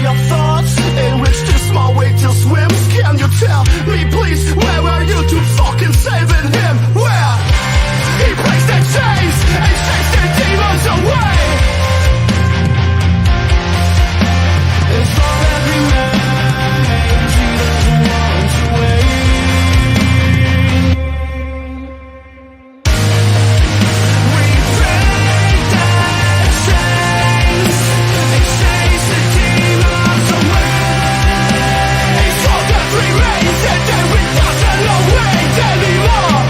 your thoughts, in which this small whale swims. Can you tell me please, where were you to fucking saving him? Where? He breaks their chains and takes their demons away. It's all that remains. He doesn't want to wait. We break their chains and chase the demons away. It's all that remains, and then we doesn't know wait anymore.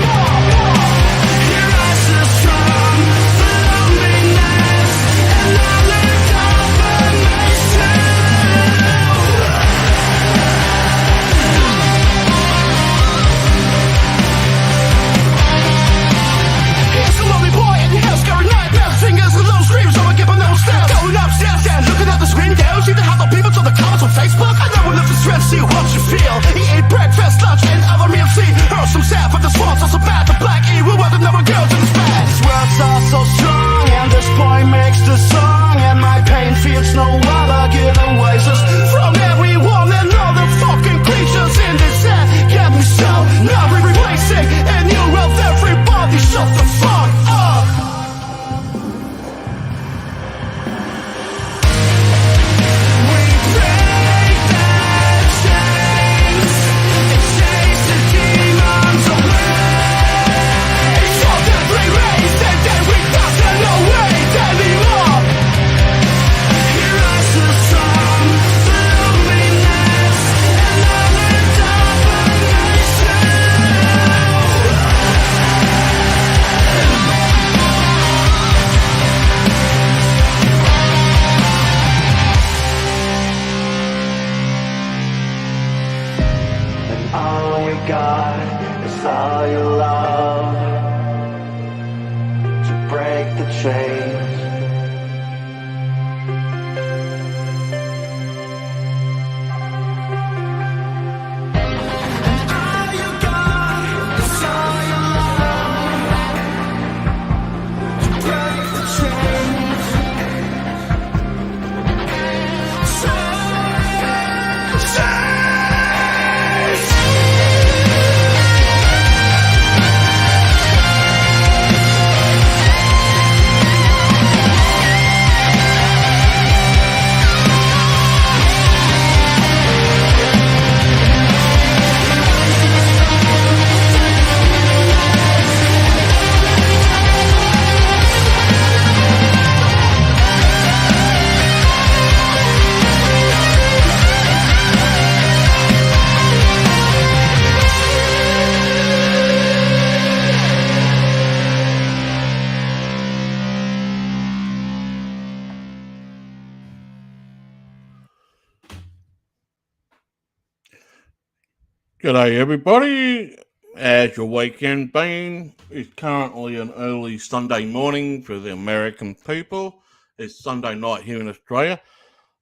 Here I sit strong for loneliness, and I lived up in myself. He's a lonely boy and he has scary nightmares. Singers and low screams, so I give him no steps. Going upstairs and looking at the screen down. See the how the people to the comments on Facebook. I know enough to stress, see what you feel. He ate breakfast, lunch, and other meals. See, heard some sad from the swamps, also bad. The black evil weather never goes in his bed. His words are so strong, and this boy makes the song. And my pain feels no other giveaways. Just from everyone and all the fucking creatures in this air. Get me so, now we're replacing a new world. Everybody shut the fuck up. We break their chains and chase the demons away. It's all that remains, and then we doesn't know wait anymore. Here I sit strong for loneliness, and I lived up in myself. And all we got is all your love to break the chains. And all you got is all your love to break the chains. Chains. G'day everybody. As your weekend been? It's currently an early Sunday morning for the American people. It's Sunday night here in Australia.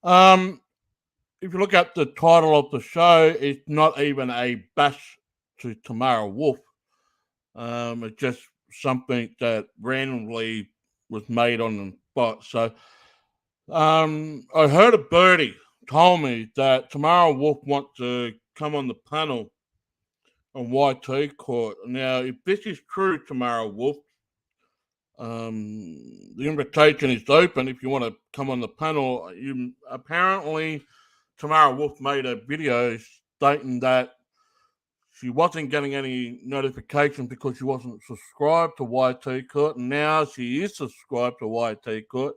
If you look at the title of the show, it's not even a bash to Tamara Wolf. It's just something that randomly was made on the spot. So I heard a birdie told me that Tamara Wolf wants to come on the panel on YT Court. Now, if this is true, Tamara Wolf, the invitation is open if you want to come on the panel. Apparently, Tamara Wolf made a video stating that she wasn't getting any notifications because she wasn't subscribed to YT Court. Now she is subscribed to YT Court,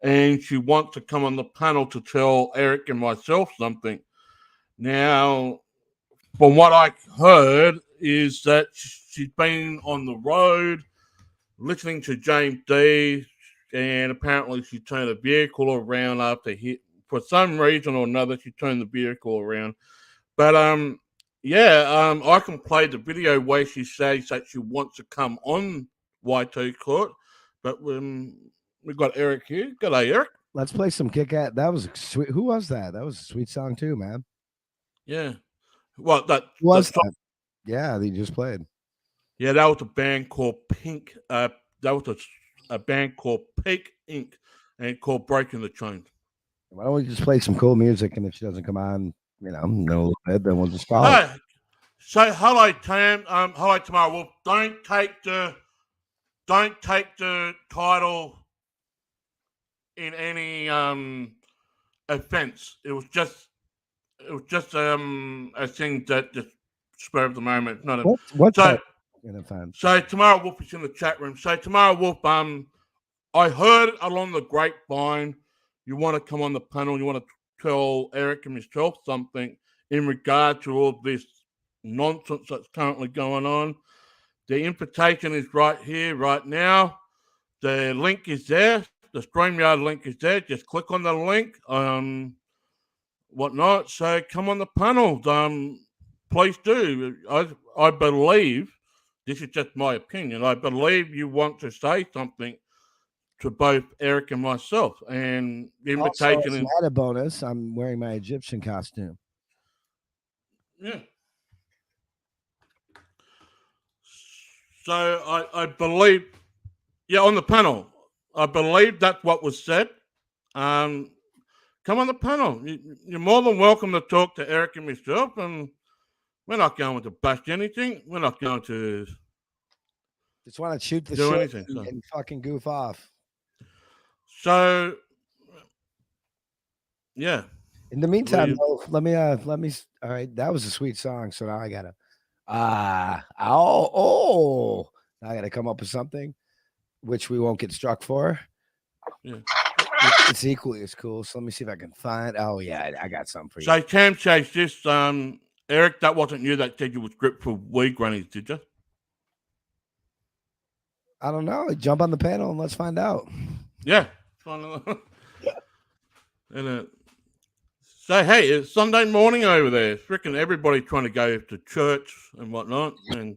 and she wants to come on the panel to tell Eric and myself something. Now, from what I heard, is that she's been on the road listening to James D, and apparently she turned a vehicle around after for some reason or another, she turned the vehicle around. But I can play the video where she says that she wants to come on YT Court. But we've got Eric here. G'day, Eric. Let's play some kick-ass. That was sweet. Who was that? That was a sweet song too, man. Yeah. Well, that was that. Yeah, they just played. Yeah, that was a band called Pink. That was a band called Pink Inc. and called Breaking the Chains. Why don't we just play some cool music? And if she doesn't come on, in a little bit, then we'll just call it. Hey, say hello, Tam. Hello, Tamara Wolf. Don't take the title in any offense. It was just a thing that just spur of the moment. Not a, What's so that in offense? so Tamara Wolf is in the chat room. So Tamara Wolf, I heard along the grapevine you want to come on the panel. You want to tell Eric and myself something in regard to all this nonsense that's currently going on. The invitation is right here, right now. The link is there. The StreamYard link is there. Just click on the link, whatnot. So come on the panel. Please do. I believe, this is just my opinion, I believe you want to say something to both Eric and myself. And the invitation Also, as an added bonus, I'm wearing my Egyptian costume. Yeah. So I believe, on the panel, I believe that's what was said. Come on the panel. You're more than welcome to talk to Eric and myself, and we're not going to bash anything. We're not going to just want to shoot the do shit anything and fucking goof off. So, yeah. In the meantime, though, let me. All right, that was a sweet song. So now I gotta. Now I gotta come up with something, which we won't get struck for. Yeah. It's equally as cool. So let me see if I can find. Oh yeah, I got something for you. So Tam says this, Eric, that wasn't you that said you was gripped for weed grannies, did you? I don't know. Jump on the panel and let's find out. Yeah. And so hey, it's Sunday morning over there. Freaking everybody trying to go to church and whatnot, and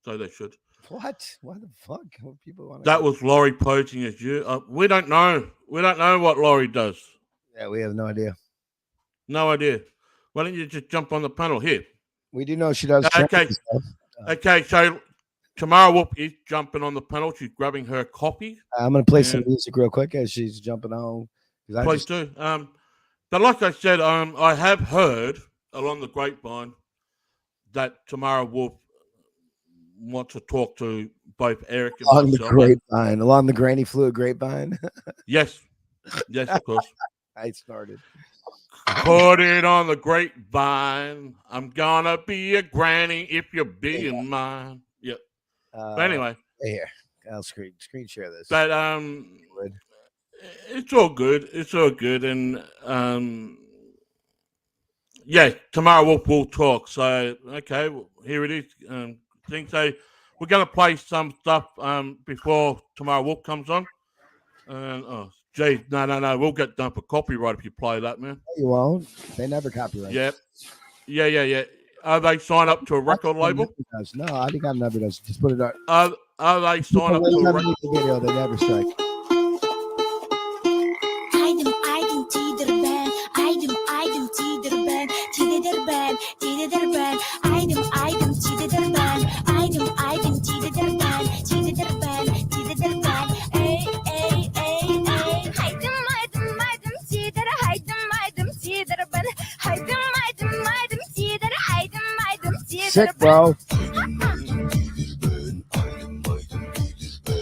so they should. What? What the fuck? What people want? That was Laurie posing as you. We don't know. We don't know what Laurie does. Yeah, we have no idea. No idea. Why don't you just jump on the panel here? We do know she does. Okay. Okay. So Tamara Wolf is jumping on the panel. She's grabbing her copy. I'm going to play some music real quick as she's jumping on. Please do. But like I said, I have heard along the grapevine that Tamara Wolf wants to talk to both Eric and along myself. The grapevine, along the granny fluid grapevine. Yes, of course. I started. Put it on the grapevine. I'm gonna be a granny if you're being mine. Yeah. But anyway, here I'll screen share this. But it's all good. It's all good, and yeah, Tamara Wolf will talk. So okay, well, here it is. So we're gonna play some stuff before Tamara Wolf comes on. And geez, no, we'll get done for copyright if you play that, man. You won't. They never copyright. Yeah. Are they signed up to a record label? No, I think I'm never does. Just put it on. Are they signed up to a record? Video, they never strike. Sick, bro.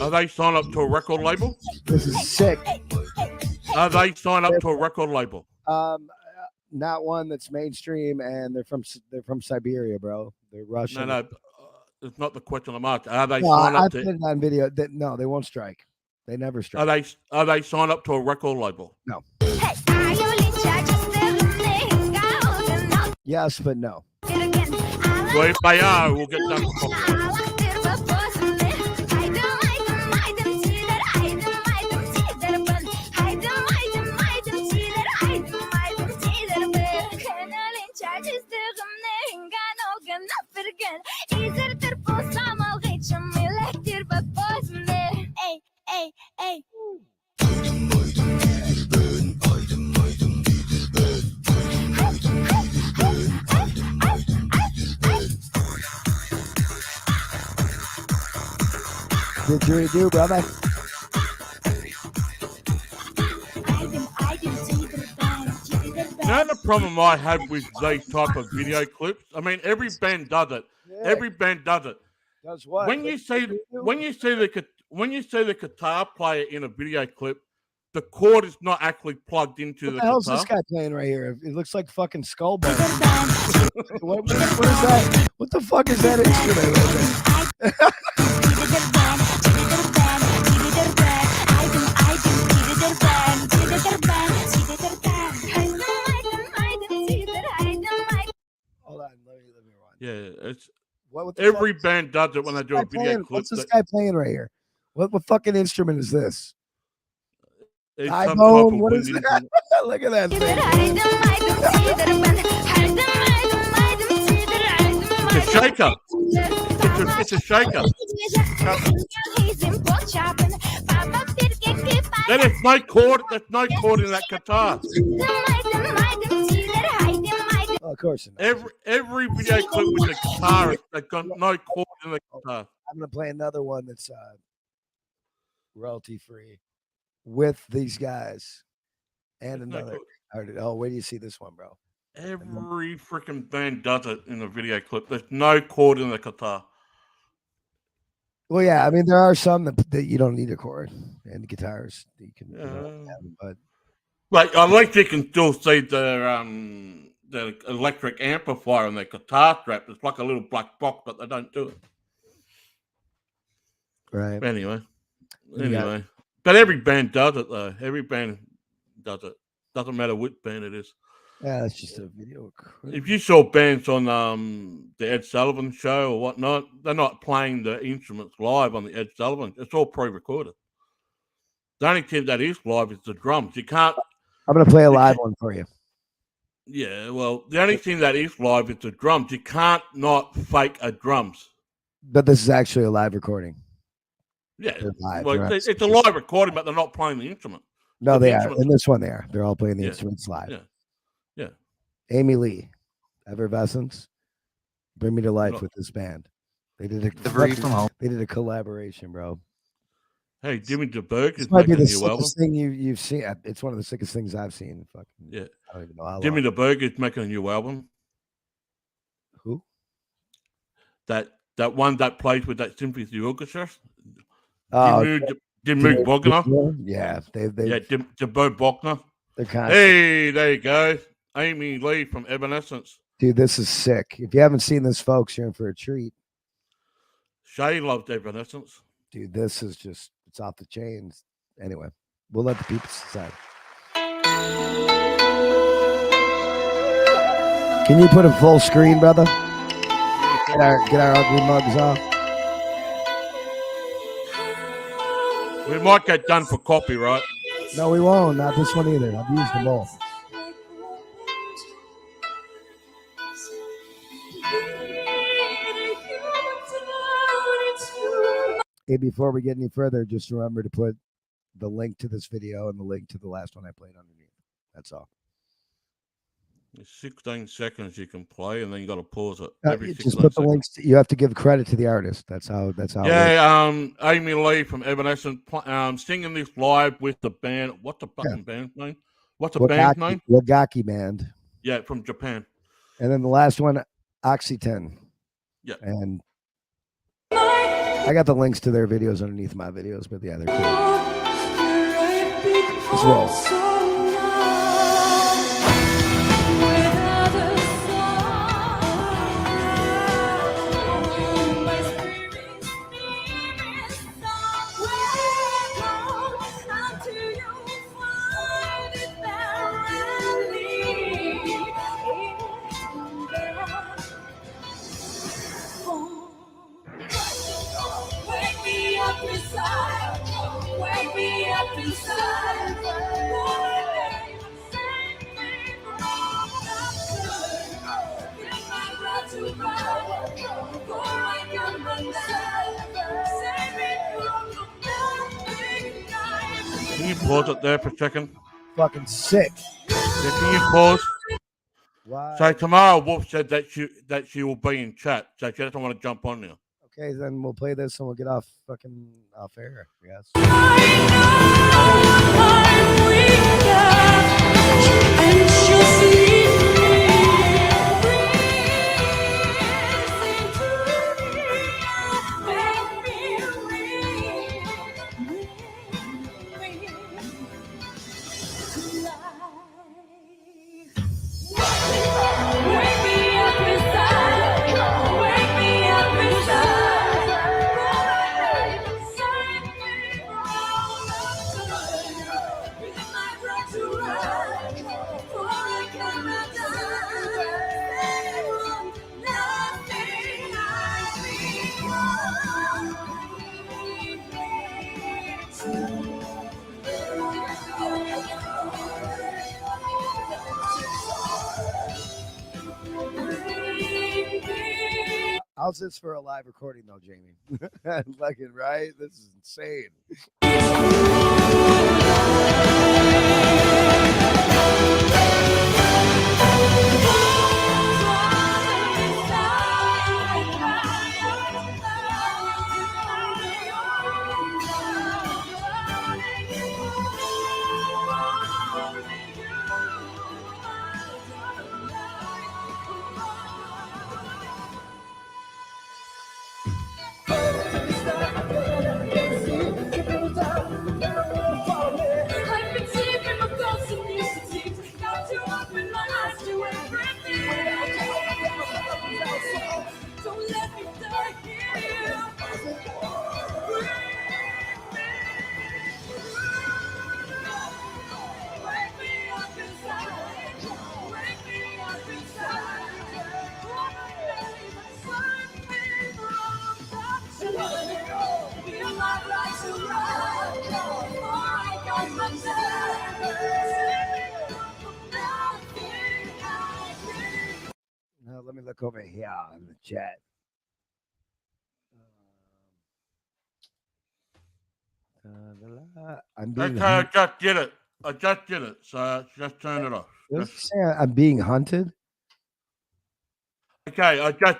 Are they signed up to a record label? This is sick. Are they signed up to a record label? Not one that's mainstream, and they're from Siberia, bro. They're Russian. No, it's not the question I'm asking. Are they signed up to? I put it on video. No, they won't strike. They never strike. Are they signed up to a record label? No. Yes, but no. Well, if they are, we'll get done. Didgeridoo, brother. know the problem I have with these type of video clips? I mean, every band does it. Yeah. Every band does it. Does what? When you see the guitar player in a video clip, the cord is not actually plugged into the hell's guitar. this guy playing right here? It looks like fucking Skullbone. what is that? What the fuck is that instrument right there? Hold on, let me rewind. Yeah, it's What the every fuck? band does it when they do a video clip. What's this guy playing right here? What fucking instrument is this? It's iPhone? some type of What is wind that? instrument. Look at that thing. It's a shaker. It's a shaker. There is no cord. There's no cord in that guitar. Oh, of course. Every video clip with the guitar, they've got no cord in the guitar. I'm gonna play another one that's royalty free with these guys and There's no another. cord. Oh, where do you see this one, bro? Every freaking band does it in a video clip. There's no cord in the guitar. Well, yeah, I mean there are some that you don't need a cord, and guitars you can. But like at least you can still see the electric amplifier on their guitar strap. It's like a little black box, but they don't do it. Right. Anyway, but every band does it though. Every band does it. Doesn't matter which band it is. Yeah, that's just a video. If you saw bands on the Ed Sullivan show or whatnot, they're not playing the instruments live on the Ed Sullivan. It's all pre-recorded. The only thing that is live is the drums. You can't. I'm gonna play a live one for you. Yeah, well, the only thing that is live is the drums. You can't not fake a drums. But this is actually a live recording. Yeah, live. well, it's a live recording, but they're not playing the instrument. No, they are. In this one, they are. They're all playing the instruments live. Yeah. Yeah. Amy Lee, Effervescence, Bring Me to Life with this band. They did They did a collaboration, bro. Hey, Jimmy DeBerg is might be making the a new album. thing you've seen. It's one of the sickest things I've seen. Fucking yeah. I don't even know how Jimmy long. DeBerg is making a new album. Who? That one that plays with that symphony orchestra. Dimmu Borgner. Yeah, DeBerg Borgner. They're kind of hey, there you go. Amy Lee from Evanescence. Dude, this is sick. If you haven't seen this, folks, you're in for a treat. Shay loved Evanescence. Dude, this is just, it's off the chains. Anyway, we'll let the people decide. Can you put a full screen, brother? Get our ugly mugs off. We might get done for copyright. No, we won't. Not this one either. I've used them both. Hey, before we get any further, just remember to put the link to this video and the link to the last one I played underneath. That's all. 16 seconds you can play, and then you got to pause it. Just put the links. You have to give credit to the artist. That's how. Yeah. Amy Lee from Evanescence singing this live with the band. What's the fucking band's name? What's the band's name? Wagaki Band. Yeah, from Japan. And then the last one, Oxy-10. Yeah. And I got the links to their videos underneath my videos, but yeah, they're cool. Let's roll. Can you pause it there for a second? Fucking sick. Yeah, can you pause? Why? So tomorrow, Wolf said that she will be in chat, so she doesn't want to jump on now. Okay, then we'll play this and we'll get off air. Yes. How's this for a live recording, though, Jamie? Fucking right? This is insane. Now, let me look over here in the chat. I'm being Okay, I just did it. So just turn it off. I'm being hunted. Okay, I just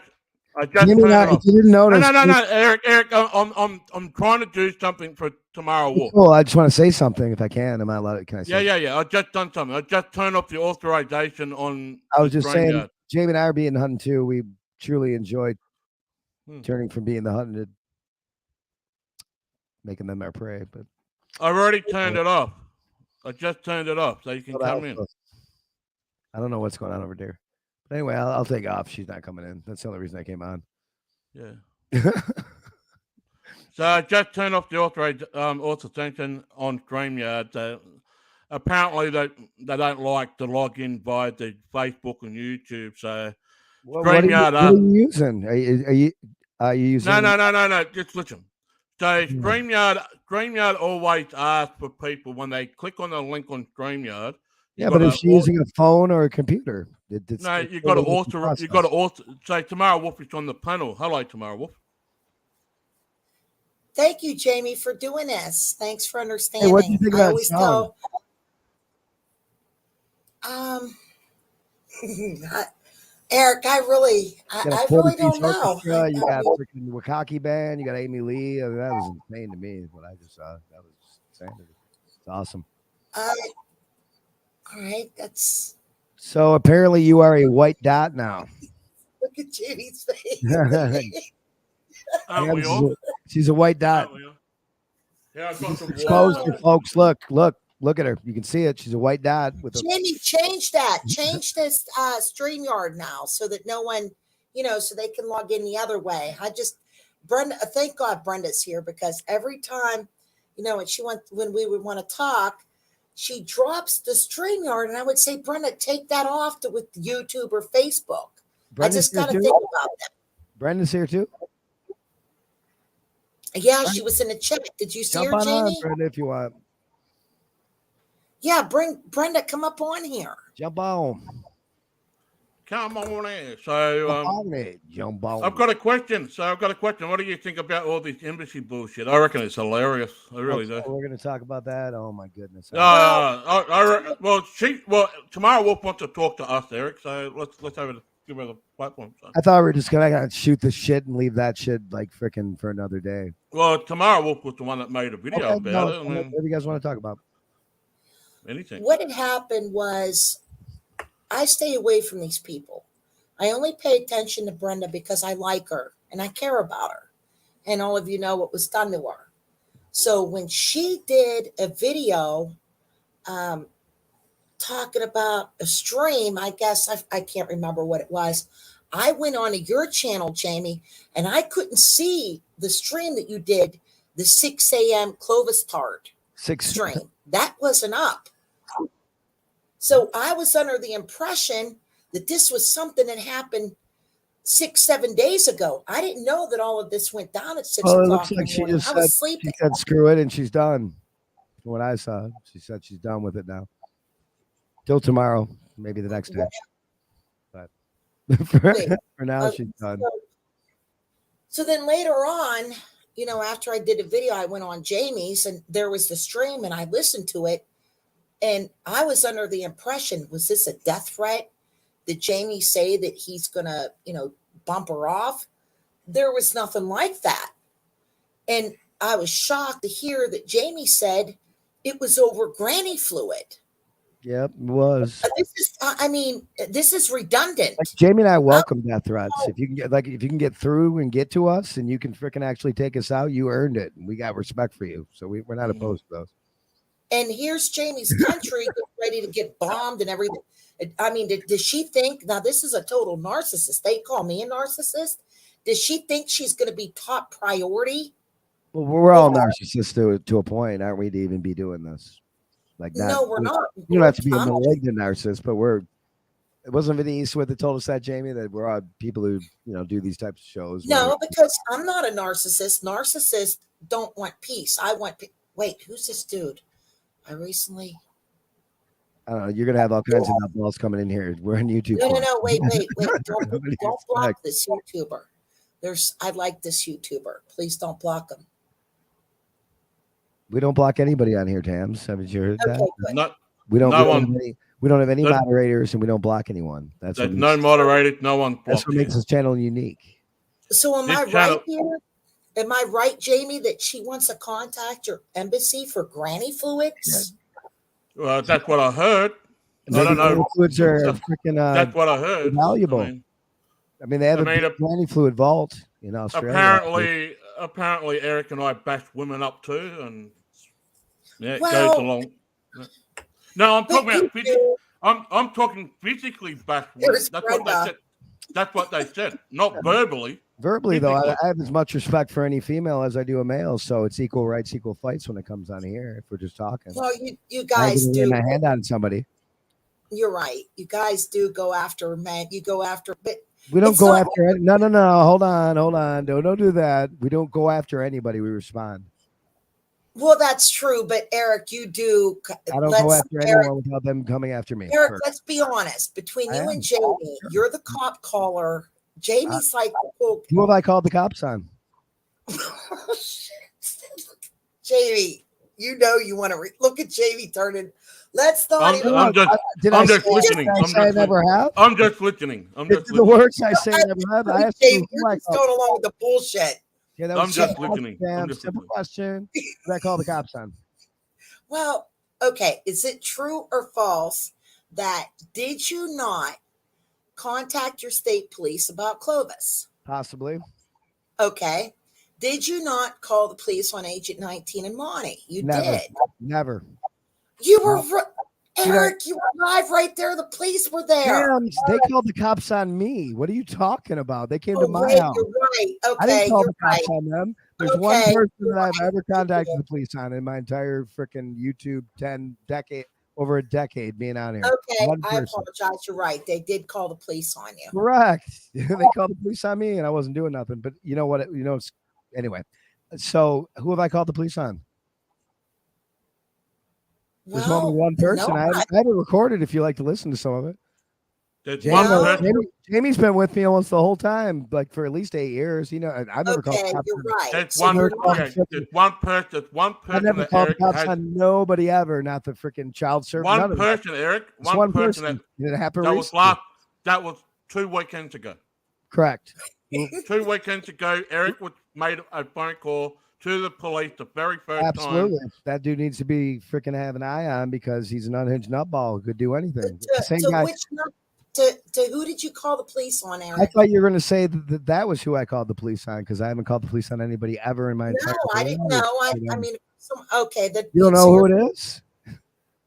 Jamie, turned it off. if you didn't notice, No, Eric, I'm trying to do something for tomorrow walk. Cool. I just want to say something if I can. Am I allowed? Can I say? Yeah. I just done something. I just turned off the authorization on. I was just saying, Jamie and I are being hunted too. We truly enjoyed turning from being the hunted, making them our prey. But I've already turned it off. I just turned it off, so you can come in. I don't know what's going on over there. But anyway, I'll take off. She's not coming in. That's the only reason I came on. Yeah. So I just turned off the authorization on StreamYard. Apparently, they don't like to log in via the Facebook and YouTube. So StreamYard. What are you using? Are you using? No. Just listen. So StreamYard always asks for people when they click on the link on StreamYard. Yeah, but if she's using a phone or a computer, you got to author. You got to author. Say Tamara Wolf is on the panel. Hello, Tamara Wolf. Thank you, Jamie, for doing this. Thanks for understanding. Hey, what do you think about Sean? Eric, I really don't know. You got freaking Wakaki band. You got Amy Lee. I mean, that was insane to me. What I just saw, that was insane. It's awesome. All right, that's. So apparently, you are a white dot now. Look at Jamie's face. She's a white dot. Yeah, I've got some exposed her, folks. Look at her. You can see it. She's a white dot with Jamie, change that. Change this StreamYard now so that no one, so they can log in the other way. Brenda, thank God Brenda's here because every time, when we would want to talk, she drops the StreamYard, and I would say, Brenda, take that off with YouTube or Facebook. I just got to think about that. Brenda's here too. Yeah, she was in the chat. Did you see her, Jamie? On, Brenda, if you want. Yeah, bring Brenda. Come up on here. Jump on. Come on in. So, jump on. I've got a question. What do you think about all this embassy bullshit? I reckon it's hilarious. I really do. We're going to talk about that. Oh my goodness. Tomorrow Wolf wants to talk to us, Eric. So let's give her the platform. So. I thought we were just gonna shoot the shit and leave that shit like freaking for another day. Well, Tamara Wolf was the one that made a video about it. What do you guys want to talk about? Anything. What had happened was I stay away from these people. I only pay attention to Brenda because I like her and I care about her. And all of you know what was done to her. So when she did a video um, talking about a stream, I guess I can't remember what it was. I went on to your channel, Jamie, and I couldn't see the stream that you did, the 6 a.m. Clovis tart stream. That wasn't up. So I was under the impression that this was something that happened 6-7 days ago. I didn't know that all of this went down at 6 Well, it o'clock looks in the like she morning. just I said, was sleeping. she said screw it and she's done. From what I saw, she said she's done with it now. Till tomorrow, maybe the next day. But for now, she's done. So then later on, after I did a video, I went on Jamie's and there was the stream and I listened to it. And I was under the impression, was this a death threat? Did Jamie say that he's going to, bump her off? There was nothing like that. And I was shocked to hear that Jamie said it was over granny fluid. Yep, it was. This is redundant. Like Jamie and I welcome death threats. If you can get through and get to us and you can freaking actually take us out, you earned it. And we got respect for you. So we're not opposed to those. And here's Jamie's country ready to get bombed and everything. I mean, does she think, now this is a total narcissist. They call me a narcissist. Does she think she's going to be top priority? Well, we're all narcissists to a point, aren't we, to even be doing this? Like that. No, we're not. You don't have to be a malignant narcissist, but it wasn't Vinny Eastwood that told us that, Jamie, that we're all people who, do these types of shows. No, because I'm not a narcissist. Narcissists don't want peace. I want wait, who's this dude? I don't know. You're gonna have all kinds of balls coming in here. We're on YouTube. No. Wait. Don't block this YouTuber. I like this YouTuber. Please don't block him. We don't block anybody on here, Tams. Haven't you heard that? We don't have any moderators, and we don't block anyone. That's no moderated. No one. That's what makes this channel unique. So am I right here? Am I right, Jamie, that she wants to contact your embassy for granny fluids? Yeah. Well, that's what I heard. I don't know. Fluids are freaking. That's what I heard. Valuable. I mean, they have a granny fluid vault in Australia. Apparently, Eric and I bashed women up too, and it goes along. No, I'm talking about physically. I'm talking physically bashed women. That's what they said, not verbally. Verbally, though, I have as much respect for any female as I do a male, so it's equal rights, equal fights when it comes on here. If we're just talking, well, you guys do. My hand on somebody. You're right. You guys do go after men. You go after, but we don't go after. No. Hold on. Don't do that. We don't go after anybody. We respond. Well, that's true, but Eric, you do. I don't go after anyone without them coming after me. Eric, let's be honest. Between you and Jamie, you're the cop caller. Jamie's like, who have I called the cops on? Jamie, you want to look at Jamie turning. Let's not. I'm just listening. I never have. I'm just listening. The words I say I never have. I asked you you're just going along with the bullshit. Yeah, I'm just listening. Simple question. Who did I call the cops on? Well, okay. Is it true or false that did you not contact your state police about Clovis? Possibly. Okay. Did you not call the police on Agent 19 and Monty? You did. Never. You were Eric. You were live right there. The police were there. Damn, they called the cops on me. What are you talking about? They came to my house. You're right. Okay, I didn't call the cops on them. There's one person that I've ever contacted the police on in my entire freaking YouTube over a decade being on here. Okay, I apologize. You're right. They did call the police on you. Correct. They called the police on me, and I wasn't doing nothing. But you know what? Anyway. So who have I called the police on? There's only one person. I have it recorded if you like to listen to some of it. Jamie's been with me almost the whole time, like for at least 8 years. I've never called the cops. You're right. There's one person. I never called the cops on nobody ever, not the freaking child service. One person, Eric. One person. That was 2 weekends ago. Correct. 2 weekends ago, Eric made a phone call to the police the very first time. Absolutely. That dude needs to be freaking have an eye on because he's an unhinged nutball who could do anything. The same To guy. which to who did you call the police on, Aaron? I thought you were going to say that was who I called the police on because I haven't called the police on anybody ever in my entire No, I didn't know. I mean, okay. You don't know who it is?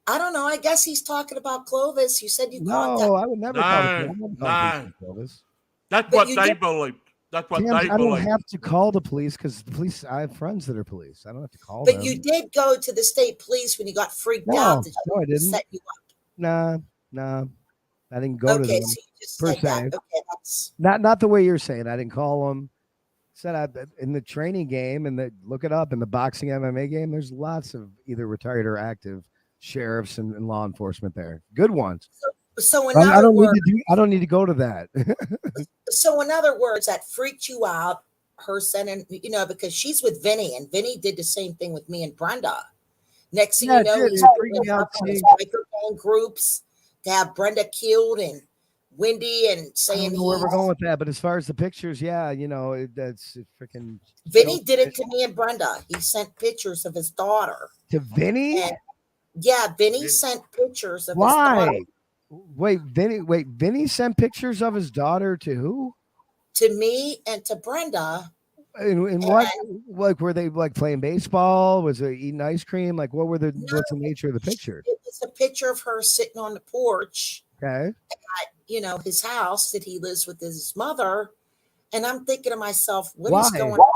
I don't know. I guess he's talking about Clovis. You said you contacted. No, I would never call the police. That's what they believed. That's what Tams, they I don't believe. have to call the police because the police. I have friends that are police. I don't have to call But them. you did go to the state police when you got freaked out. That no, I didn't. Set you up. Nah. I didn't go to them so you just per said se. that. Okay, that's Not the way you're saying. I didn't call them. Said I in the training game and look it up in the boxing MMA game. There's lots of either retired or active sheriffs and law enforcement there. Good ones. So in other words, I don't need to go to that. So in other words, that freaked you out. Her sending, because she's with Vinny, and Vinny did the same thing with me and Brenda. Next thing you know, he's bringing up on his biker gang groups to have Brenda killed and Wendy and saying I don't know where we're going with that, but as far as the pictures, yeah, that's freaking. Vinny did it to me and Brenda. He sent pictures of his daughter to Vinny. And, Vinny sent pictures of his daughter. Why? Vinny sent pictures of his daughter to who? To me and to Brenda. And what? Like, were they like playing baseball? Was it eating ice cream? Like, what's the nature of the picture? It was a picture of her sitting on the porch. Okay. At, his house that he lives with his mother. And I'm thinking to myself, what is going on?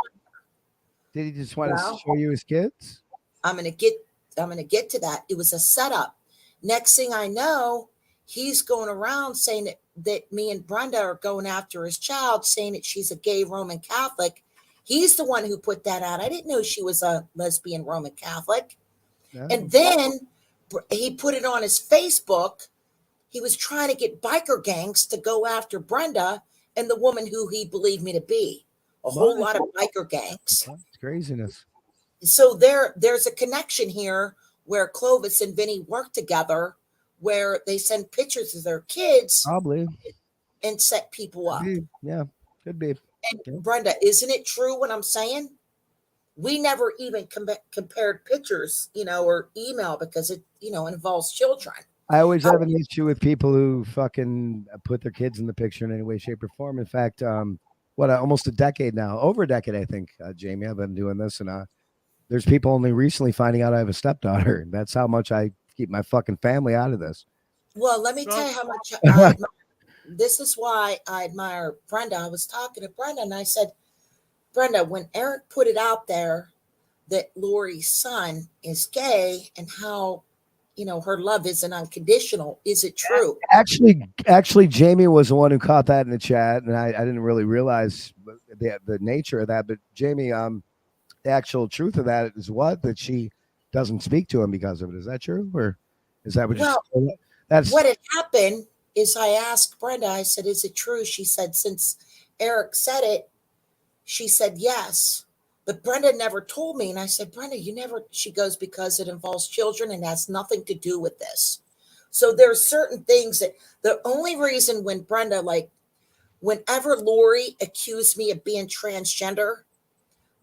Did he just want to show you his kids? I'm gonna get to that. It was a setup. Next thing I know, he's going around saying that me and Brenda are going after his child, saying that she's a gay Roman Catholic. He's the one who put that out. I didn't know she was a lesbian Roman Catholic. No. And then he put it on his Facebook. He was trying to get biker gangs to go after Brenda and the woman who he believed me to be. A whole lot of biker gangs. That's craziness. So there's a connection here where Clovis and Vinny work together, where they send pictures of their kids probably and set people up. Yeah, could be. And Brenda, isn't it true what I'm saying? We never even compared pictures, or email because it, involves children. I always have an issue with people who fucking put their kids in the picture in any way, shape, or form. In fact, almost a decade now, over a decade, I think, Jamie, I've been doing this, and there's people only recently finding out I have a stepdaughter. That's how much I keep my fucking family out of this. Well, let me tell you how much this is why I admire Brenda. I was talking to Brenda and I said, Brenda, when Eric put it out there that Lori's son is gay and how, her love isn't unconditional, is it true? Actually, Jamie was the one who caught that in the chat, and I didn't really realize the nature of that. But Jamie, the actual truth of that is that she doesn't speak to him because of it. Is that true, or is that what had happened? Is I asked Brenda, I said, is it true? She said, since Eric said it, she said yes. But Brenda never told me. And I said, Brenda, you never, she goes, because it involves children and has nothing to do with this. So there are certain things that the only reason when Brenda, whenever Lori accused me of being transgender,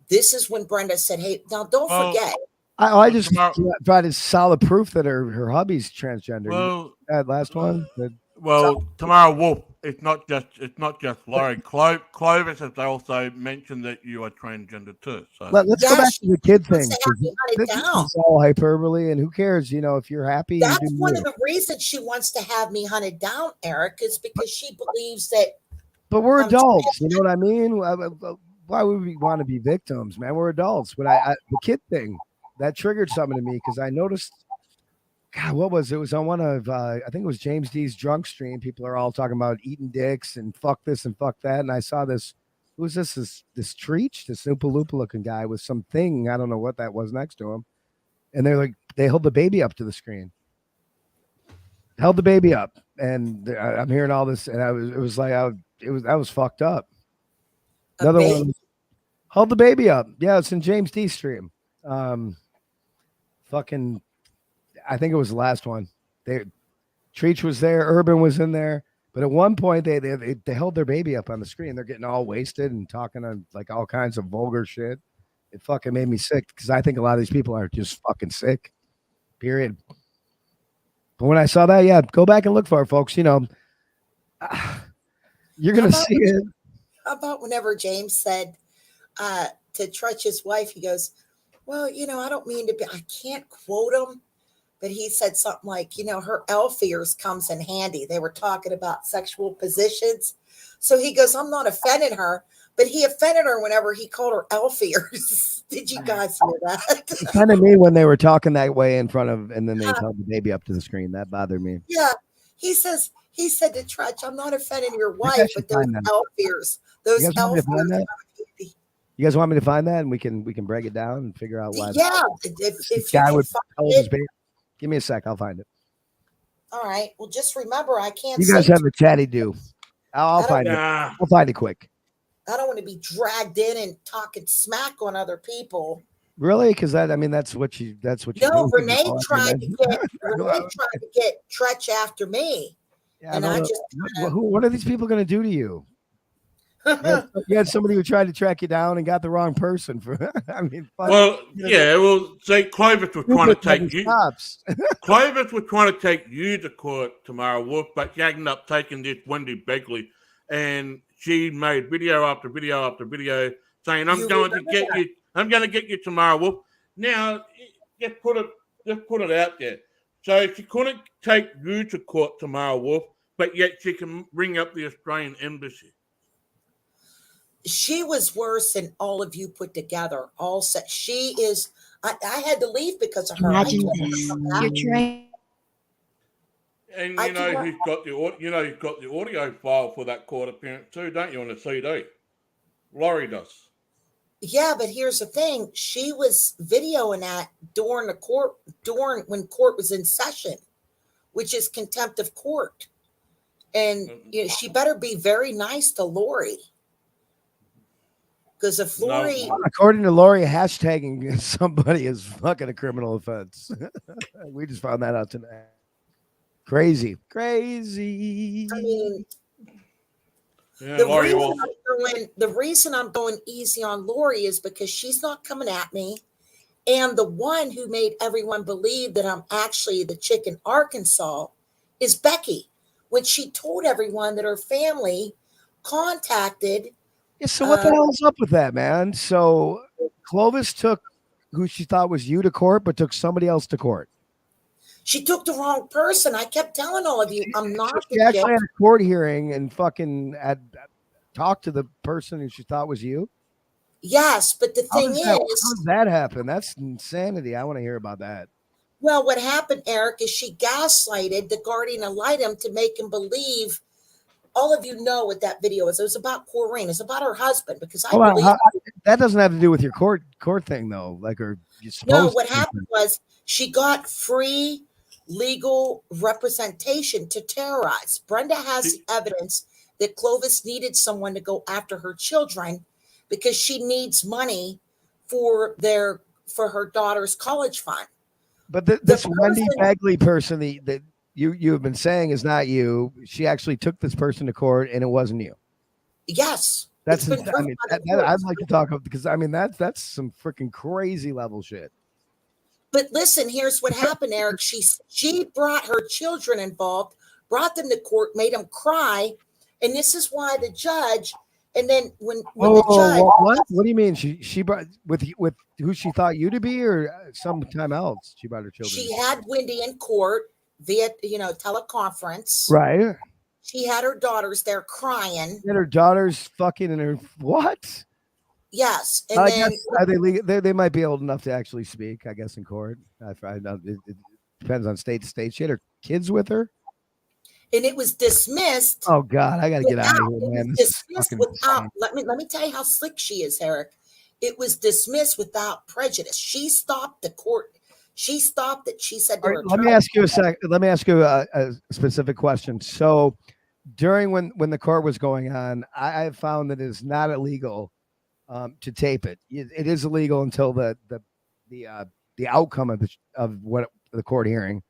this is when Brenda said, hey, now don't forget. I just provided solid proof that her hubby's transgender. Well, that last one. Tamara Wolf, it's not just Laurie. Clovis has also mentioned that you are transgender too. So let's go back to the kid thing. This is all hyperbole, and who cares? If you're happy. That's one of the reasons she wants to have me hunted down, Eric, is because she believes that. But we're adults. You know what I mean? Why would we want to be victims, man? We're adults. But the kid thing that triggered something to me because I noticed. God, what was it? It was on one of I think it was James D's drunk stream. People are all talking about eating dicks and fuck this and fuck that. And I saw this. Who was this? This Treach, this Oompa Loompa looking guy with something. I don't know what that was next to him. And they held the baby up to the screen. Held the baby up, and I'm hearing all this, and I was fucked up. Another one held the baby up. Yeah, it's in James D's stream. Fucking. I think it was the last one. Treach was there, Urban was in there, but at one point they held their baby up on the screen. They're getting all wasted and talking on all kinds of vulgar shit. It fucking made me sick because I think a lot of these people are just fucking sick. Period. But when I saw that, yeah, go back and look for it, folks. You know, you're How gonna about see it. how about whenever James said to Trutch's wife, he goes, "Well, I don't mean to be. I can't quote him, but he said something like, her elf ears comes in handy. They were talking about sexual positions, so he goes, I'm not offending her." But he offended her whenever he called her elf ears. Did you guys hear that? Kind of me when they were talking that way in front of, and then they held the baby up to the screen. That bothered me. Yeah. He said to Trutch, I'm not offending your I wife, should but those find that. elf ears, those You guys want elf me to find ears. that? You guys want me to find that, and we can break it down and figure out why. Yeah. This If you guy can would find hold his it. baby. Give me a sec. I'll find it. All right. Well, just remember, I can't You guys say have a chatty do. I'll find it. Nah. I'll find it quick. I don't want to be dragged in and talking smack on other people. Really? Because that's what you No, do. Renee tried to get Tretch after me. Yeah, and no, I no. just What are these people going to do to you? You had somebody who tried to track you down and got the wrong person for. I mean, say Clovis was trying to take you. Stops. Clovis was trying to take you to court tomorrow, Wolf, but she ended up taking this Wendy Begley, and she made video after video after video saying, "I'm going to get you. I'm going to get you tomorrow, Wolf." Now, just put it out there. So she couldn't take you to court tomorrow, Wolf, but yet she can ring up the Australian embassy. She was worse than all of you put together. All set. She is. I had to leave because of her. Imagine this. You're trying. And who's got the audio file for that court appearance too, don't you, on the CD? Laurie does. Yeah, but here's the thing. She was videoing that during when court was in session, which is contempt of court. And she better be very nice to Lori. Because if Lori... No. According to Lori, hashtagging somebody is fucking a criminal offense. We just found that out tonight. Crazy. I mean... Yeah, the reason I'm going easy on Lori is because she's not coming at me. And the one who made everyone believe that I'm actually the chick in Arkansas is Becky. When she told everyone that her family contacted. Yeah, so what the hell's up with that, man? So Clovis took who she thought was you to court, but took somebody else to court. She took the wrong person. I kept telling all of you, I'm not. She actually had a court hearing and fucking talked to the person who she thought was you. Yes, but the thing is, how does that happen? That's insanity. I want to hear about that. Well, what happened, Eric, is she gaslighted the guardian ad litem to make him believe. All of you know what that video is. It was about Corrine. It's about her husband because I believe that doesn't have to do with your court thing though. Like, or no, what happened was she got free legal representation to terrorize. Brenda has evidence that Clovis needed someone to go after her children because she needs money for her daughter's college fund. But this Wendy Bagley person that you have been saying is not you. She actually took this person to court, and it wasn't you. Yes, I'd like to talk about because that's some freaking crazy level shit. But listen, here's what happened, Eric. She brought her children involved, brought them to court, made them cry, and this is why the judge. And then when the judge, what do you mean? She brought with who she thought you to be, or sometime else she brought her children. She had Wendy in court via teleconference. Right. She had her daughters there crying. And her daughters fucking and her what? Yes, and I then guess, are they legal? They might be old enough to actually speak. I guess in court. It depends on state to state. She had her kids with her, and it was dismissed. Oh God, I got to get out of here, man. Dismissed without. Let me tell you how slick she is, Eric. It was dismissed without prejudice. She stopped the court. She stopped it. She said to her. Let me ask you a specific question. So, during when the court was going on, I have found that it is not illegal to tape it. It is illegal until the outcome of what the court hearing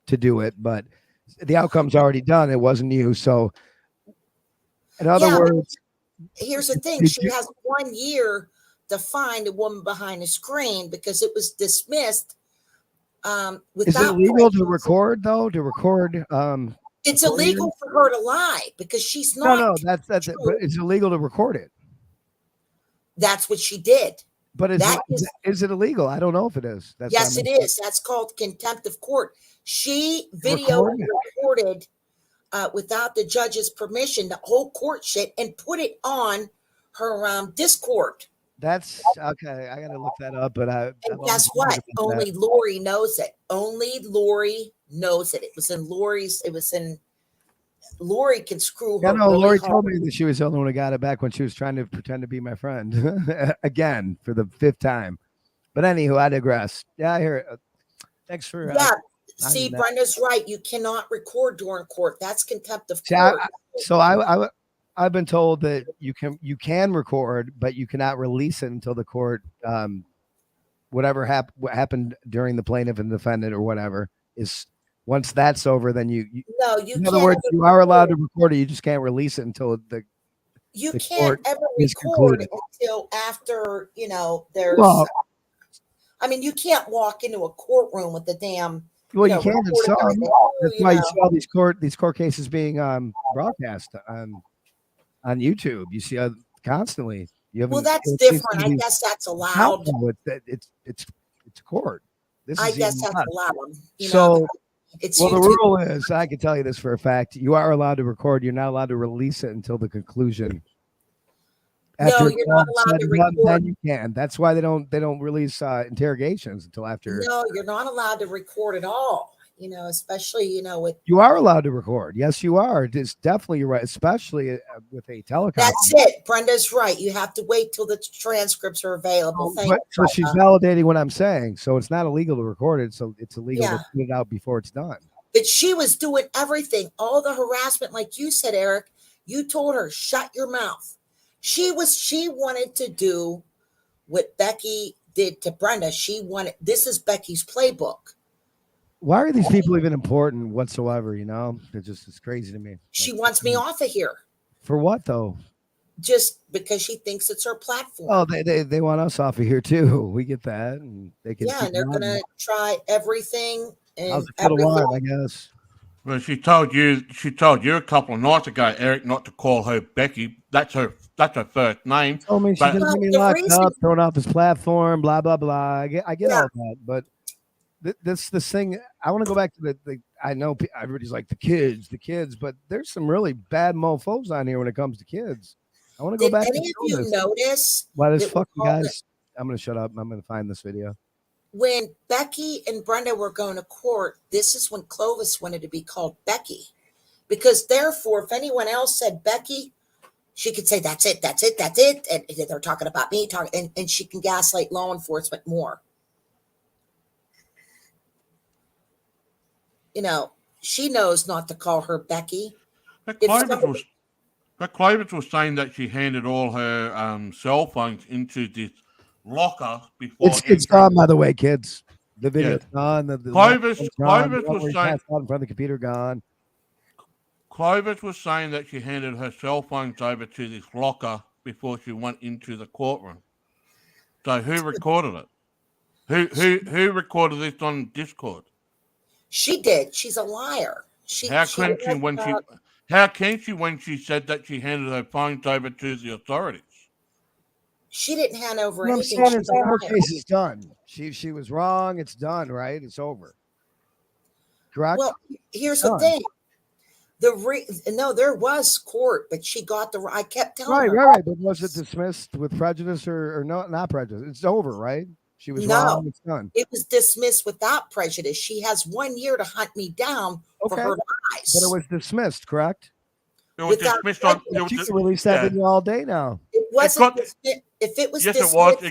to do it, but the outcome's already done. It wasn't you. So, in other words, here's the thing: she has 1 year to find a woman behind a screen because it was dismissed. Is it illegal to record though? To record? It's illegal for her to lie because she's No, not. that's it. But it's illegal to record it. That's what she did. But is it illegal? I don't know if it is. Yes, it is. That's called contempt of court. She recorded without the judge's permission the whole court shit and put it on her Discord. That's okay. I got to look that up. But and guess what? Only Lori knows it. Only Lori knows it. It was in Lori's. It was in. Lori can screw her. Yeah, no, really Lori hard. told me that she was the only one who got it back when she was trying to pretend to be my friend again for the 5th time. But anywho, I digress. Yeah, I hear it. Thanks for. Yeah. See, Brenda's right. You cannot record during court. That's contempt of court. I've been told that you can record, but you cannot release it until the court, whatever happened during the plaintiff and defendant or whatever is. Once that's over, then you in other words, you are allowed to record it. You just can't release it until you can't ever record until after there's. Well, I mean, you can't walk into a courtroom with the damn. Well, you can in some. That's why you see all these court cases being broadcast on YouTube. You see constantly. Well, that's different. I guess that's allowed. It's a court. I guess that's allowed. So. Well, the rule is, I can tell you this for a fact: you are allowed to record. You're not allowed to release it until the conclusion. No, you're not allowed to record. Then you can. That's why they don't release interrogations until after. No, you're not allowed to record at all. Especially with. You are allowed to record. Yes, you are. It's definitely right, especially with a teleconference. That's it. Brenda's right. You have to wait till the transcripts are available. So she's validating what I'm saying. So it's not illegal to record it. So it's illegal to put it out before it's done. But she was doing everything, all the harassment, like you said, Eric. You told her, shut your mouth. She wanted to do what Becky did to Brenda. This is Becky's playbook. Why are these people even important whatsoever? It's crazy to me. She wants me off of here. For what though? Just because she thinks it's her platform. Oh, they want us off of here too. We get that, and they can. Yeah, and they're gonna try everything and everything. I guess. Well, she told you a couple of nights ago, Eric, not to call her Becky. That's her first name. Told me she's gonna get me locked up, thrown off this platform, blah blah blah. I get all that, but. This thing, I want to go back to the I know everybody's like the kids, but there's some really bad mofos on here when it comes to kids. I want to go back. Did any of you notice? Why this fucking guys? I'm going to shut up. I'm going to find this video. When Becky and Brenda were going to court, this is when Clovis wanted to be called Becky, because therefore, if anyone else said Becky, she could say that's it, and they're talking about me, and she can gaslight law enforcement more. She knows not to call her Becky. Clovis was saying that she handed all her cell phones into this locker before. It's gone, by the way, kids. The video's gone. Clovis was saying in front of the computer gone. Clovis was saying that she handed her cell phones over to this locker before she went into the courtroom. So who recorded it? Who recorded this on Discord? She did. She's a liar. How can she when she said that she handed her phones over to the authorities? She didn't hand over anything. Her case is done. She was wrong. It's done, right? It's over. Correct? Well, here's the thing. There was court, but she got I kept telling her. Right. But was it dismissed with prejudice or no? Not prejudice. It's over, right? She was wrong. It's done. It was dismissed without prejudice. She has 1 year to hunt me down for her lies. But it was dismissed, correct? It was dismissed on. You can release that video all day now. It wasn't dismissed. If it was dismissed, it was.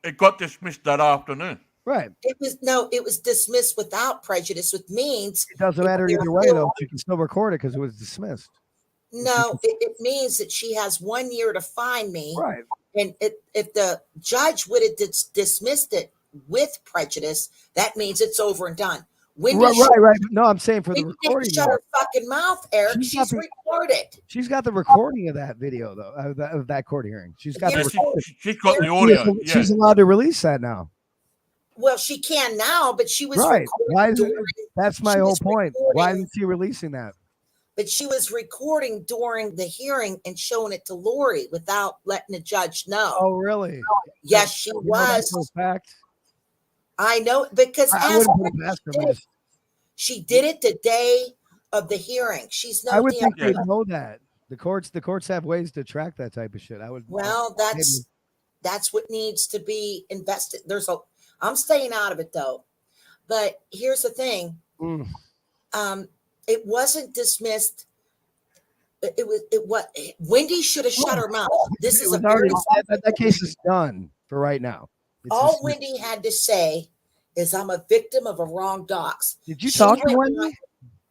It got dismissed that afternoon. Right. It was dismissed without prejudice, which means it doesn't matter either way, though. She can still record it because it was dismissed. No, it means that she has 1 year to find me. Right. And if the judge would have dismissed it with prejudice, that means it's over and done. Wendy, Right. No, I'm saying for the Wendy didn't recording. shut though. her fucking mouth, Eric. She's got She's the- recorded. She's got the recording of that video though, of that court hearing. She's got Yeah, the recording. she's got the audio. Yeah. She's allowed to release that now. Well, she can now, but she was Right. recording Why? during. That's my she whole was point. Why recording- isn't she releasing that? But she was recording during the hearing and showing it to Lori without letting the judge know. Oh, really? Yes, she You know that for a was. fact. I know because I as wouldn't put it past her. she did it the day of the hearing. She's no I would damn. think they'd know that. The courts have ways to track that type of shit. I would. Well, that's what needs to be invested. I'm staying out of it though. But here's the thing. Mm. It wasn't dismissed. Wendy should have shut her mouth. This is a very that case is done for right now. all Wendy had to say is I'm a victim of a wrong dox. Did you talk to Wendy?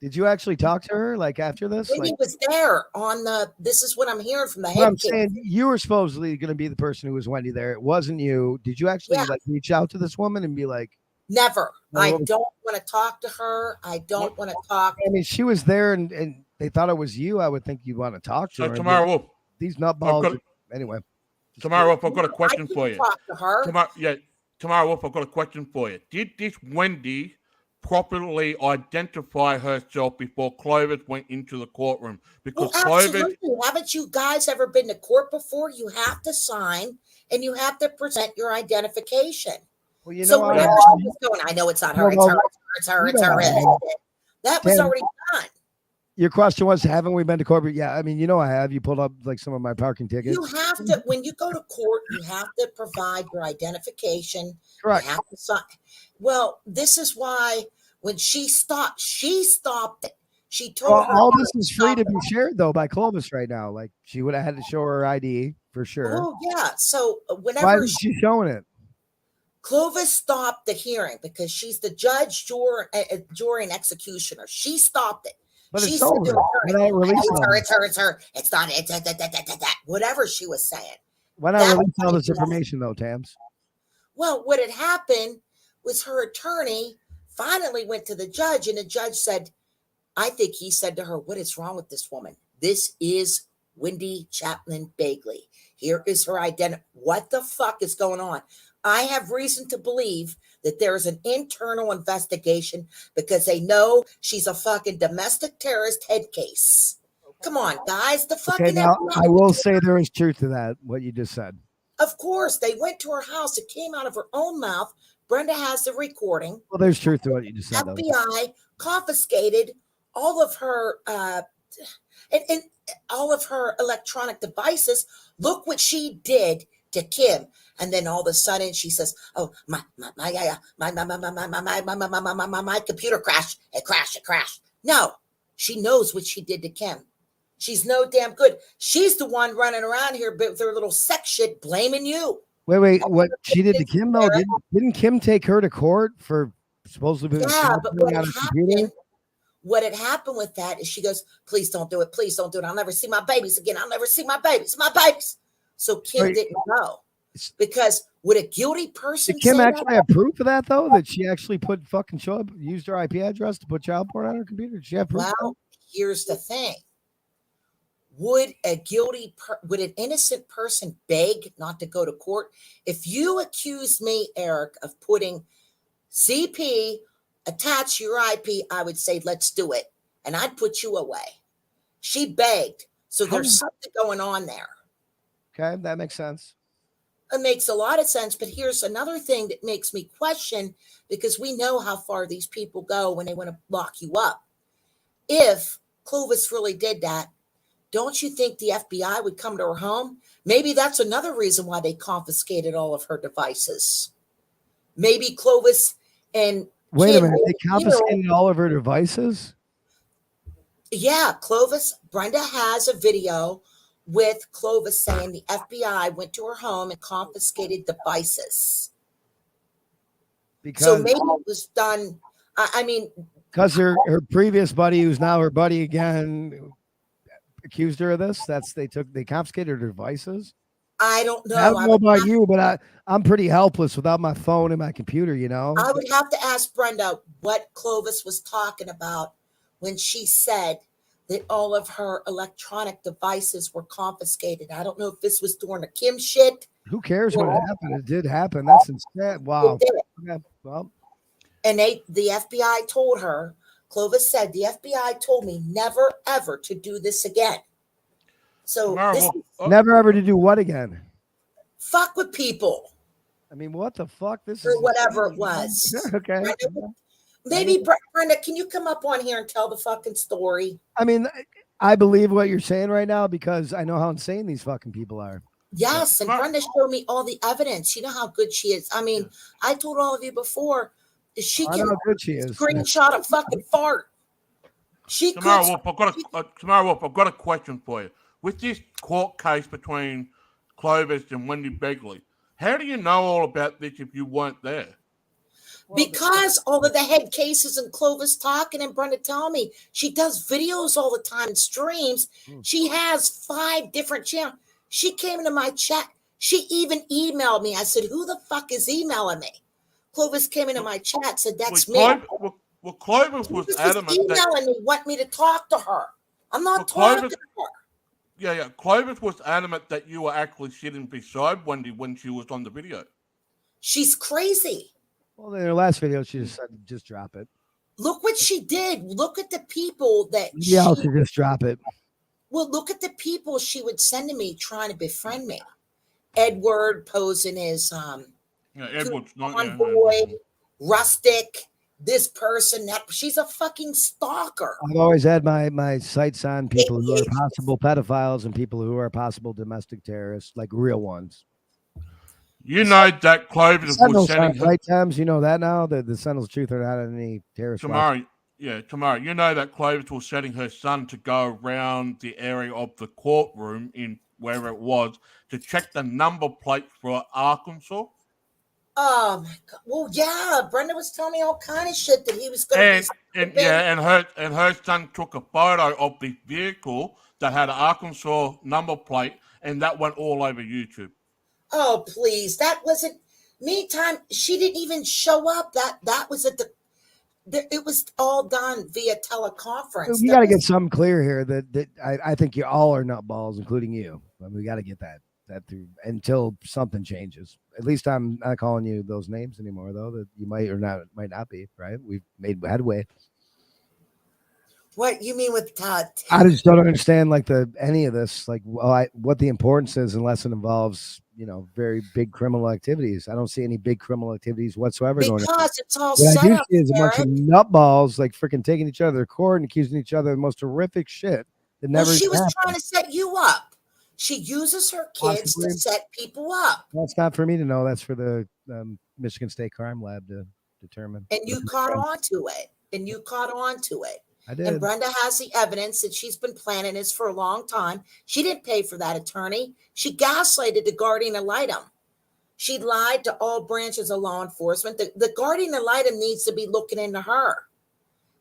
Did you actually talk to her like after this? Wendy was there on this is what I'm hearing from the head. I'm saying you were supposedly going to be the person who was Wendy there. It wasn't you. Did you actually like reach out to this woman and be like, never. I don't want to talk to her. I don't want to talk. I mean, she was there and they thought it was you. I would think you'd want to talk to her. Tamara Wolf. These nutballs. Anyway. Tamara Wolf, I've got a question for you. Talk to her. Tamara Wolf, I've got a question for you. Did this Wendy properly identify herself before Clovis went into the courtroom? Because absolutely. Haven't you guys ever been to court before? You have to sign and you have to present your identification. Well, you know, so whatever she was going, I know it's not her. It's her. That was already done. Your question was, haven't we been to court? Yeah, I mean, you know, I have. You pulled up like some of my parking tickets. You have to, when you go to court, you have to provide your identification. Correct. You have to sign. Well, this is why when she stopped it. She told her all this is free to be shared though by Clovis right now. Like she would have had to show her ID for sure. Oh yeah. So whenever why is she showing it? Clovis stopped the hearing because she's the judge, jury, and executioner. She stopped it. But she it's over. It's her. It's not it. Whatever she was saying. Why not release all this information though, Tams? Well, what had happened was her attorney finally went to the judge, and the judge said, I think he said to her, what is wrong with this woman? This is Wendy Chapman Bagley. Here is her identity. What the fuck is going on? I have reason to believe that there is an internal investigation because they know she's a fucking domestic terrorist head case. Come on, guys. The fucking. Okay, now, I will say there is truth to that, what you just said. Of course, they went to her house. It came out of her own mouth. Brenda has the recording. Well, there's truth to what you just said. FBI confiscated all of her and all of her electronic devices. Look what she did to Kim. And then all of a sudden she says, "Oh, my computer crashed. It crashed. No, she knows what she did to Kim. She's no damn good. She's the one running around here with her little sex shit blaming you." Wait, what she did to Kim though? Didn't Kim take her to court for supposedly? Yeah, but what had happened with that is she goes, "Please don't do it. Please don't do it. I'll never see my babies again. I'll never see my babies. My babies." So Kim didn't go. Because would a guilty person did Kim actually have proof of that though? That she actually used her IP address to put child porn on her computer? Did she have proof? Well, here's the thing. Would an innocent person beg not to go to court? If you accuse me, Eric, of putting CP attached to your IP, I would say, let's do it. And I'd put you away. She begged. So there's something going on there. Okay, that makes sense. It makes a lot of sense, but here's another thing that makes me question, because we know how far these people go when they want to lock you up. If Clovis really did that, don't you think the FBI would come to her home? Maybe that's another reason why they confiscated all of her devices. Maybe Clovis and wait a minute, they confiscated all of her devices? Yeah, Brenda has a video with Clovis saying the FBI went to her home and confiscated devices. So maybe it was done. I mean, because her previous buddy, who's now her buddy again, accused her of this. They confiscated her devices. I don't know. I don't know about you, but I'm pretty helpless without my phone and my computer, you know? I would have to ask Brenda what Clovis was talking about when she said that all of her electronic devices were confiscated. I don't know if this was during the Kim shit. Who cares what happened? It did happen. That's insane. Wow. It did. Okay, well, And the FBI told her, Clovis said, the FBI told me never, ever to do this again. So never ever to do what again? Fuck with people. I mean, what the fuck? This or is whatever it was. Okay. Maybe Brenda, can you come up on here and tell the fucking story? I mean, I believe what you're saying right now because I know how insane these fucking people are. Yes, and Brenda showed me all the evidence. You know how good she is. I mean, I told all of you before, she can know how good she is. Screenshot a fucking fart. She Tamara could. Wolf, I've got a question for you. With this court case between Clovis and Wendy Begley, how do you know all about this if you weren't there? Because all of the head cases and Clovis talking and Brenda telling me she does videos all the time and streams. She has 5 different channels. She came into my chat. She even emailed me. I said, who the fuck is emailing me? Clovis came into my chat, said, that's me. Clovis was adamant emailing me, want me to talk to her. I'm not talking to her. Yeah. Clovis was adamant that you were actually sitting beside Wendy when she was on the video. She's crazy. Well, in her last video, she just said, just drop it. Look what she did. Look at the people that Yeah, she just drop it. Well, look at the people she would send to me trying to befriend me. Edward posing as Edward's not boy, rustic, this person, that she's a fucking stalker. I've always had my sights on people who are possible pedophiles and people who are possible domestic terrorists, like real ones. You know that Clovis was sending right, Tams? You know that now? The Sentinel's truth are not any terrorist. Tomorrow, you know that Clovis was setting her son to go around the area of the courtroom in wherever it was to check the number plate for Arkansas. Oh my god! Well, yeah, Brenda was telling me all kind of shit that he was going to. And her son took a photo of the vehicle that had an Arkansas number plate, and that went all over YouTube. Oh please, that wasn't. Meantime, she didn't even show up. That was at the. It was all done via teleconference. We got to get something clear here that I think you all are nutballs, including you. We got to get that through until something changes. At least I'm not calling you those names anymore, though. That you might not be. Right? We've made headway. What you mean with Todd? I just don't understand any of this. What the importance is unless it involves very big criminal activities. I don't see any big criminal activities whatsoever going on. Because it's all what set I do up, see is a bunch of nutballs freaking taking each other to court and accusing each other of the most horrific shit that never. She was trying to set you up. She uses her kids to set people up. Well, it's not for me to know. That's for the Michigan State Crime Lab to determine. And you caught on to it. I did. And Brenda has the evidence that she's been planning this for a long time. She didn't pay for that attorney. She gaslighted the guardian ad litem. She lied to all branches of law enforcement. The guardian ad litem needs to be looking into her.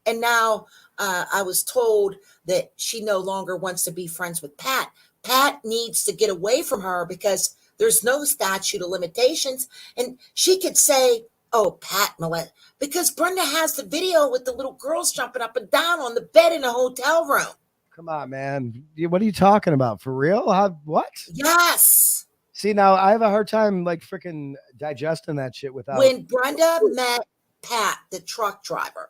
And now I was told that she no longer wants to be friends with Pat. Pat needs to get away from her because there's no statute of limitations. And she could say, oh, Pat Millett, because Brenda has the video with the little girls jumping up and down on the bed in a hotel room. Come on, man. What are you talking about? For real? What? Yes. See, now I have a hard time freaking digesting that shit without. When Brenda met Pat, the truck driver,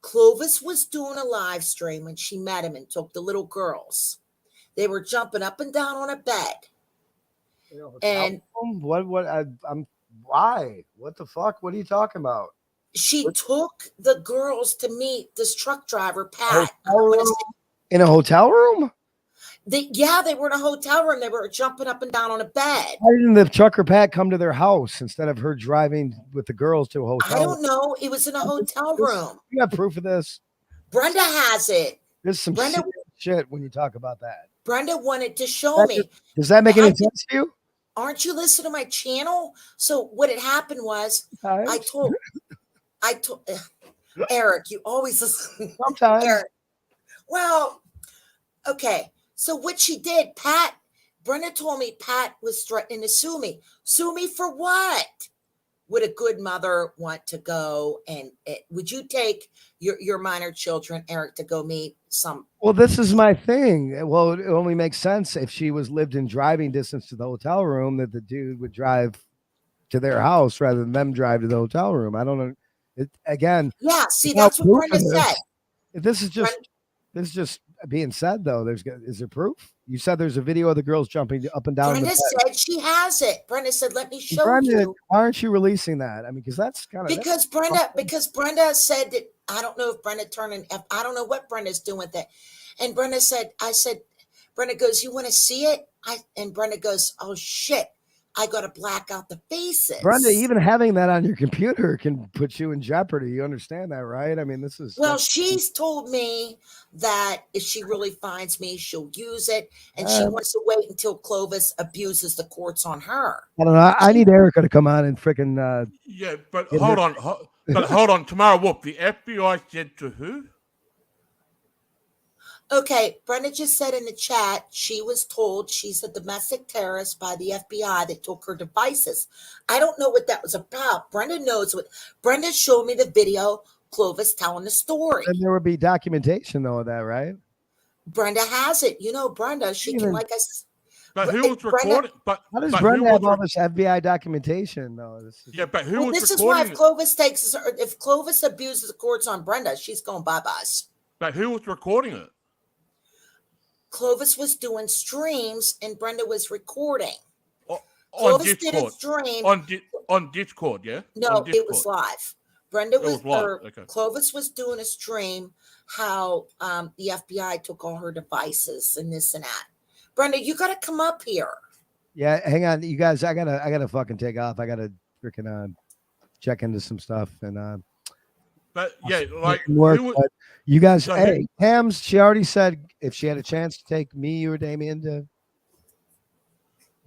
Clovis was doing a live stream when she met him and took the little girls. They were jumping up and down on a bed. And why? What the fuck? What are you talking about? She took the girls to meet this truck driver, Pat. In a hotel room? They were in a hotel room. They were jumping up and down on a bed. Why didn't the trucker Pat come to their house instead of her driving with the girls to a hotel? I don't know. It was in a hotel room. You got proof of this? Brenda has it. There's some shit when you talk about that. Brenda wanted to show me. Does that make any sense to you? Aren't you listening to my channel? So what had happened was I told Eric, you always listen. Sometimes. Eric. Well, okay. So what she did, Pat Brenda told me Pat was threatening to sue me. Sue me for what? Would a good mother want to go and would you take your minor children, Eric, to go meet some? Well, this is my thing. Well, it only makes sense if she lived in driving distance to the hotel room that the dude would drive to their house rather than them drive to the hotel room. I don't know. Again, Yeah, see, without that's what proof Brenda of this, said. This is just being said though. Is there proof? You said there's a video of the girls jumping up and down. Brenda said she has it. Brenda said, "Let me show Brenda, you." why aren't you releasing that? I mean, because that's kind of Because Brenda said that I don't know if Brenda turned an F. I don't know what Brenda's doing with it. And Brenda said, Brenda goes, "You want to see it?" And Brenda goes, "Oh shit, I got to black out the faces." Brenda, even having that on your computer can put you in jeopardy. You understand that, right? I mean, this is she's told me that if she really finds me, she'll use it, and she wants to wait until Clovis abuses the courts on her. I don't know. I need Erica to come on and freaking. Yeah, but hold on. Tomorrow, Wolf, the FBI said to who? Okay, Brenda just said in the chat she was told she's a domestic terrorist by the FBI that took her devices. I don't know what that was about. Brenda knows what. Brenda showed me the video, Clovis telling the story. And there would be documentation though of that, right? Brenda has it. You know, Brenda, she can like us. But who was recording? But how does Brenda have all this FBI documentation though? But who was this recording? Is why if Clovis abuses the courts on Brenda, she's going bye-bye. But who was recording it? Clovis was doing streams and Brenda was recording. Clovis did a stream on Discord, yeah? No, it was live. Brenda was live. Okay. Clovis was doing a stream how the FBI took all her devices and this and that. Brenda, you got to come up here. Yeah, hang on, you guys. I gotta fucking take off. I gotta freaking check into some stuff and But yeah, like you guys. Hey, Tams. She already said if she had a chance to take me or Damien to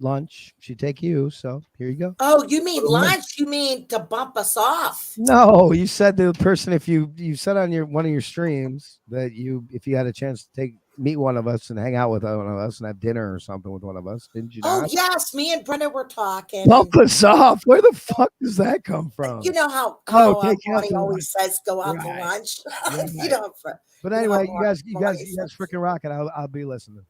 lunch, she'd take you. So here you go. Oh, you mean lunch? You mean to bump us off? No, you said the person. If you said on one of your streams that if you had a chance to meet one of us and hang out with one of us and have dinner or something with one of us, didn't you? Oh yes, me and Brenda were talking. Bump us off. Where the fuck does that come from? You know how Bonnie always says go out to lunch. You know. But anyway, you guys freaking rock it. I'll be listening.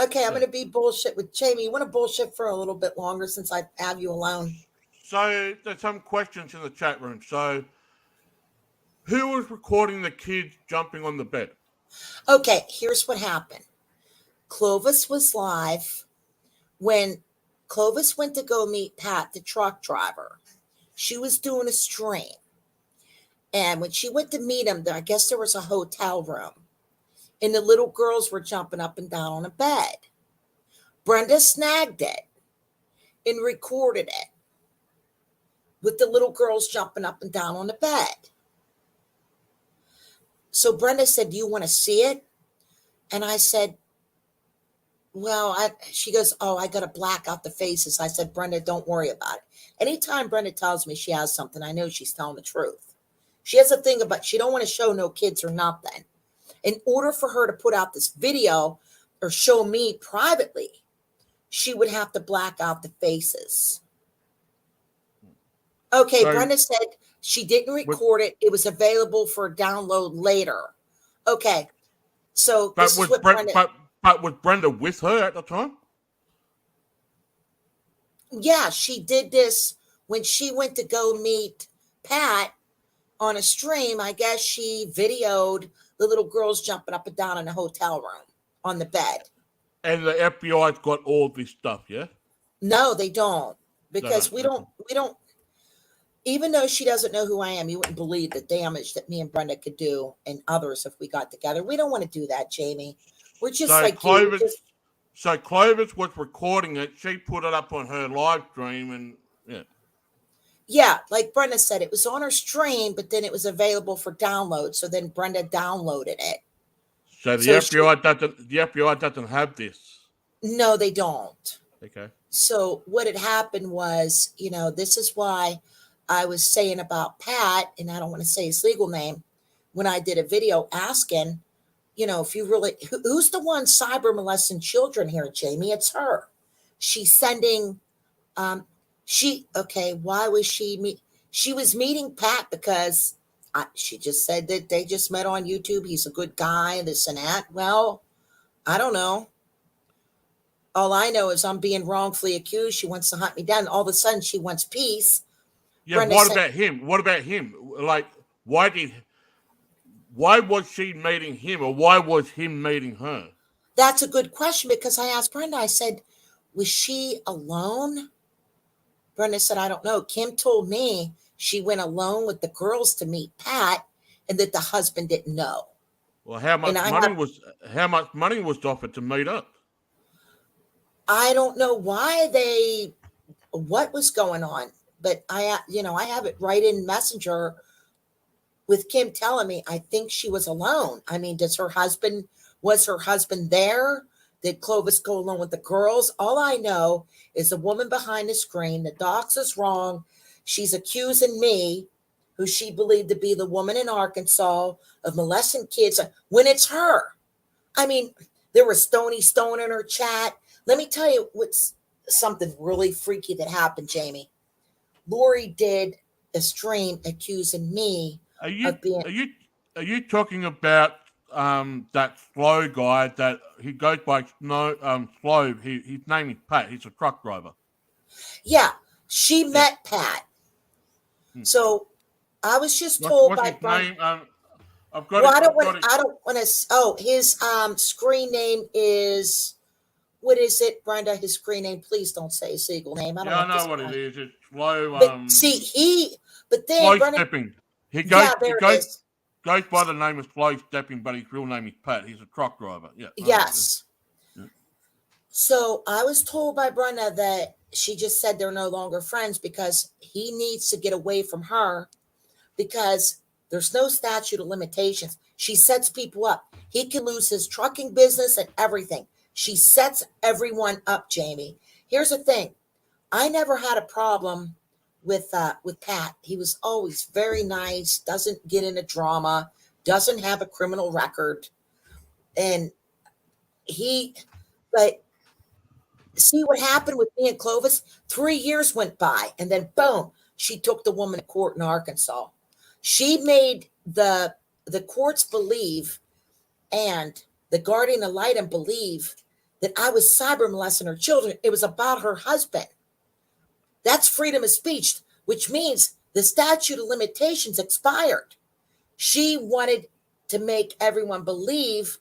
Okay, I'm going to be bullshit with Jamie. You want to bullshit for a little bit longer since I have you alone? So there's some questions in the chat room. So who was recording the kids jumping on the bed? Okay, here's what happened. Clovis was live when Clovis went to go meet Pat, the truck driver. She was doing a stream. And when she went to meet him, I guess there was a hotel room. And the little girls were jumping up and down on a bed. Brenda snagged it and recorded it with the little girls jumping up and down on the bed. So Brenda said, "Do you want to see it?" And I said, "Well," she goes, "Oh, I got to black out the faces." I said, "Brenda, don't worry about it." Anytime Brenda tells me she has something, I know she's telling the truth. She has a thing about she don't want to show no kids or nothing. In order for her to put out this video or show me privately, she would have to black out the faces. Okay, Brenda said she didn't record it. It was available for download later. Okay, so but was Brenda with her at the time? Yeah, she did this when she went to go meet Pat on a stream. I guess she videoed the little girls jumping up and down in a hotel room on the bed. And the FBI's got all this stuff, yeah? No, they don't. Because we don't, even though she doesn't know who I am, you wouldn't believe the damage that me and Brenda could do and others if we got together. We don't want to do that, Jamie. We're just So Clovis was recording it. She put it up on her live stream and yeah. Yeah, like Brenda said, it was on her stream, but then it was available for download. So then Brenda downloaded it. So the FBI doesn't have this. No, they don't. Okay. So what had happened was, this is why I was saying about Pat, and I don't want to say his legal name, when I did a video asking, if you really, who's the one cyber molesting children here, Jamie? It's her. she's sending why was she was meeting Pat because she just said that they just met on YouTube. He's a good guy, this and that. Well, I don't know. All I know is I'm being wrongfully accused. She wants to hunt me down. All of a sudden, she wants peace. Yeah, Brenda what said, about him? What about him? Like, why was she meeting him, or why was him meeting her? that's a good question because I asked Brenda, I said, was she alone? Brenda said, I don't know. Kim told me she went alone with the girls to meet Pat and that the husband didn't know. Well, how much money was offered to meet up? I don't know what was going on, but I have it right in Messenger with Kim telling me, I think she was alone. I mean, was her husband there? Did Clovis go along with the girls? All I know is the woman behind the screen, the docs is wrong. She's accusing me, who she believed to be the woman in Arkansas, of molesting kids when it's her. I mean, there was Stony Stone in her chat. Let me tell you what's something really freaky that happened, Jamie. Lori did a stream accusing me of being. Are you talking about that Slow guy that he goes by Slow? His name is Pat. He's a truck driver. Yeah, she met Pat. So I was just told what's by his name? I've got well, it. I don't want to. Oh, his screen name is. What is it, Brenda? His screen name. Please don't say his legal name. I don't. I know what it is. It's Slow. But see, but then Slow Brenda, Stepping. He it is. Goes by the name of Slow Stepping, but his real name is Pat. He's a truck driver. Yeah. Yes. Yeah. So I was told by Brenda that she just said they're no longer friends because he needs to get away from her because there's no statute of limitations. She sets people up. He can lose his trucking business and everything. She sets everyone up, Jamie. Here's the thing. I never had a problem with Pat. He was always very nice, doesn't get into drama, doesn't have a criminal record. And but see what happened with me and Clovis? 3 years went by and then boom, she took the woman to court in Arkansas. She made the courts believe and the guardian ad litem believe that I was cyber molesting her children. It was about her husband. That's freedom of speech, which means the statute of limitations expired. She wanted to make everyone believe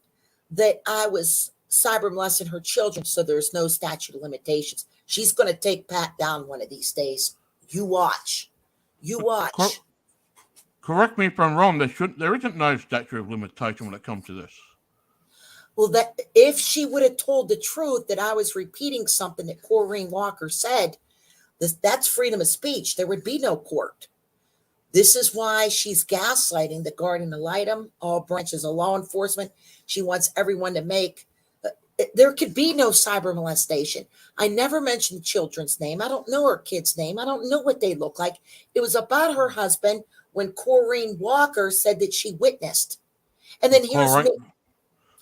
that I was cyber molesting her children, so there's no statute of limitations. She's going to take Pat down one of these days. You watch. You watch. Correct me if I'm wrong. There isn't no statute of limitation when it comes to this. Well, that if she would have told the truth that I was repeating something that Corrine Walker said, that's freedom of speech. There would be no court. This is why she's gaslighting the guardian ad litem, all branches of law enforcement. She wants everyone to make. There could be no cyber molestation. I never mentioned the children's name. I don't know her kid's name. I don't know what they look like. It was about her husband when Corrine Walker said that she witnessed. And then here's me.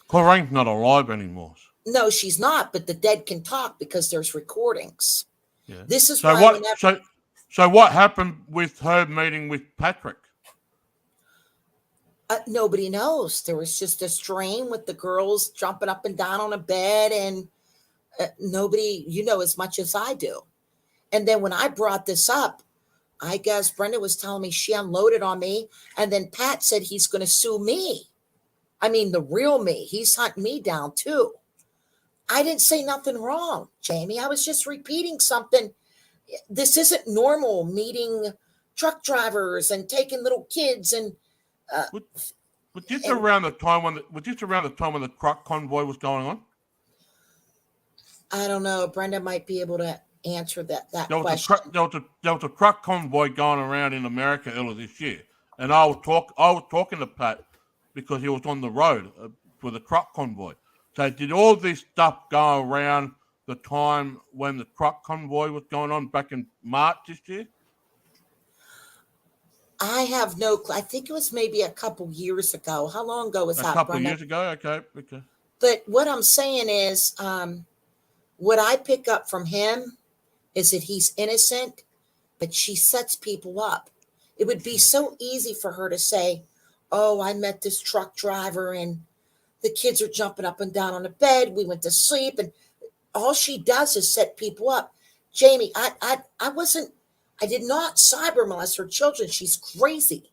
Corrine's not alive anymore. No, she's not, but the dead can talk because there's recordings. Yeah. This is so what happened with her meeting with Patrick? Nobody knows. There was just a stream with the girls jumping up and down on a bed, and nobody, as much as I do. And then when I brought this up, I guess Brenda was telling me she unloaded on me, and then Pat said he's going to sue me. I mean, the real me. He's hunting me down too. I didn't say nothing wrong, Jamie. I was just repeating something. This isn't normal, meeting truck drivers and taking little kids and. Was this around the time when the truck convoy was going on? I don't know. Brenda might be able to answer that question. There was a truck convoy going around in America earlier this year, and I was talking to Pat because he was on the road for the truck convoy. So did all this stuff go around the time when the truck convoy was going on back in March this year? I have no clue. I think it was maybe a couple years ago. How long ago was that? A couple of years ago? Okay. But what I'm saying is, What I pick up from him is that he's innocent, but she sets people up. It would be so easy for her to say, oh, I met this truck driver and the kids are jumping up and down on the bed. We went to sleep, and all she does is set people up. Jamie, I did not cyber molest her children. She's crazy.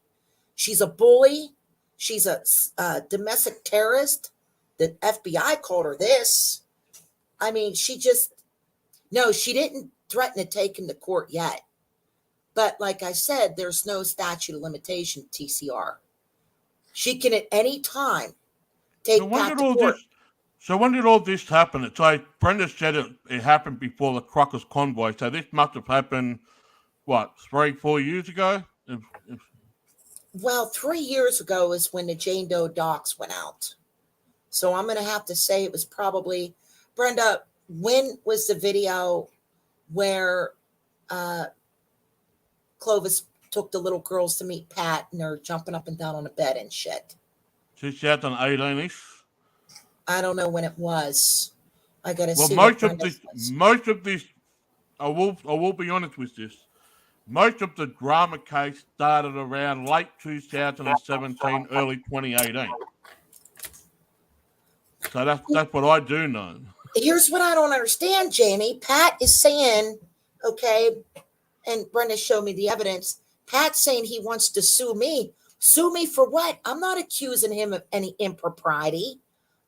She's a bully. She's a domestic terrorist. The FBI called her this. I mean, she didn't threaten to take him to court yet. But like I said, there's no statute of limitation, TCR. She can at any time take Pat to court. So when did all this happen? It's like Brenda said it happened before the Crockers convoy. So this must have happened, 3-4 years ago? Well, 3 years ago is when the Jane Doe docs went out. So I'm going to have to say it was probably, Brenda, when was the video where Clovis took the little girls to meet Pat and they're jumping up and down on the bed and shit? 2018-ish? I don't know when it was. I got to see. Most of this, I will be honest with this. Most of the drama case started around late 2017, early 2018. So that's what I do know. Here's what I don't understand, Jamie. Pat is saying, okay, and Brenda showed me the evidence. Pat's saying he wants to sue me. Sue me for what? I'm not accusing him of any impropriety.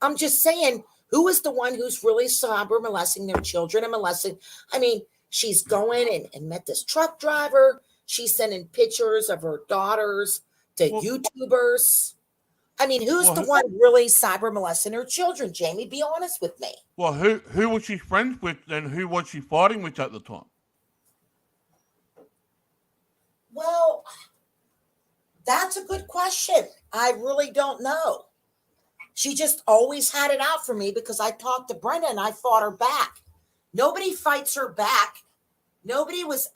I'm just saying, who is the one who's really cyber molesting their children and molesting? I mean, she's going and met this truck driver. She's sending pictures of her daughters to YouTubers. I mean, who's the one really cyber molesting her children, Jamie? Be honest with me. Well, who was she friends with and who was she fighting with at the time? Well, that's a good question. I really don't know. She just always had it out for me because I talked to Brenda and I fought her back. Nobody fights her back. Nobody was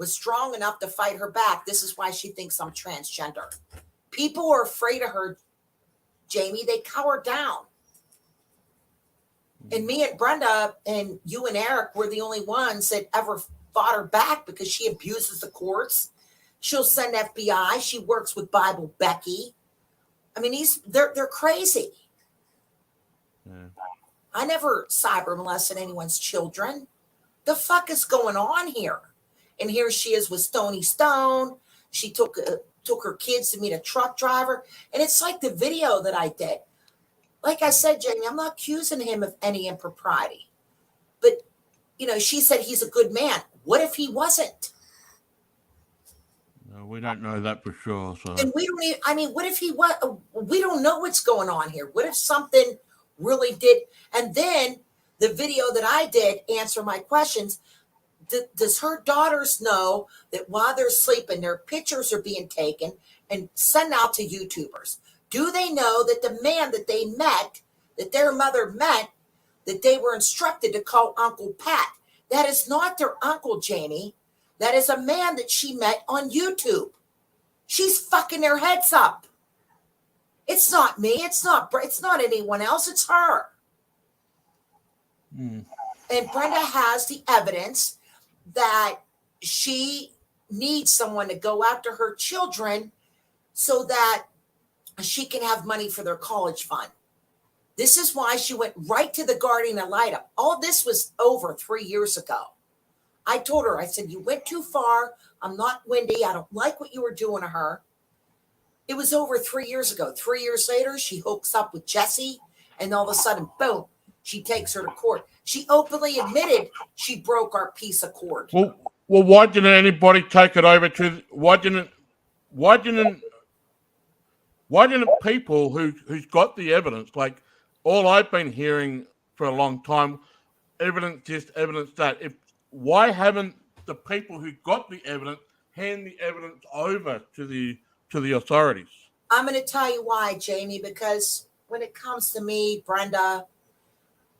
strong enough to fight her back. This is why she thinks I'm transgender. People are afraid of her, Jamie. They cower down. And me and Brenda and you and Eric were the only ones that ever fought her back because she abuses the courts. She'll send FBI. She works with Bible Becky. I mean, they're crazy. Yeah. I never cyber molested anyone's children. The fuck is going on here? And here she is with Stony Stone. She took her kids to meet a truck driver. And it's like the video that I did. Like I said, Jamie, I'm not accusing him of any impropriety. But, she said he's a good man. What if he wasn't? No, we don't know that for sure. So. And we don't what if he was? We don't know what's going on here. What if something really did? And then the video that I did answer my questions. Does her daughters know that while they're sleeping, their pictures are being taken and sent out to YouTubers? Do they know that the man that they met, that their mother met, that they were instructed to call Uncle Pat? That is not their uncle, Jamie. That is a man that she met on YouTube. She's fucking their heads up. It's not me. It's not anyone else. It's her. And Brenda has the evidence that she needs someone to go after her children so that she can have money for their college fund. This is why she went right to the Guardian ad litem. All this was over 3 years ago. I told her, I said, you went too far. I'm not Wendy. I don't like what you were doing to her. It was over 3 years ago. 3 years later, she hooks up with Jesse, and all of a sudden, boom, she takes her to court. She openly admitted she broke our peace accord. Well, why didn't anybody take it over to? Why didn't people who's got the evidence, like all I've been hearing for a long time, evidence that why haven't the people who got the evidence hand the evidence over to the authorities? I'm going to tell you why, Jamie, because when it comes to me, Brenda,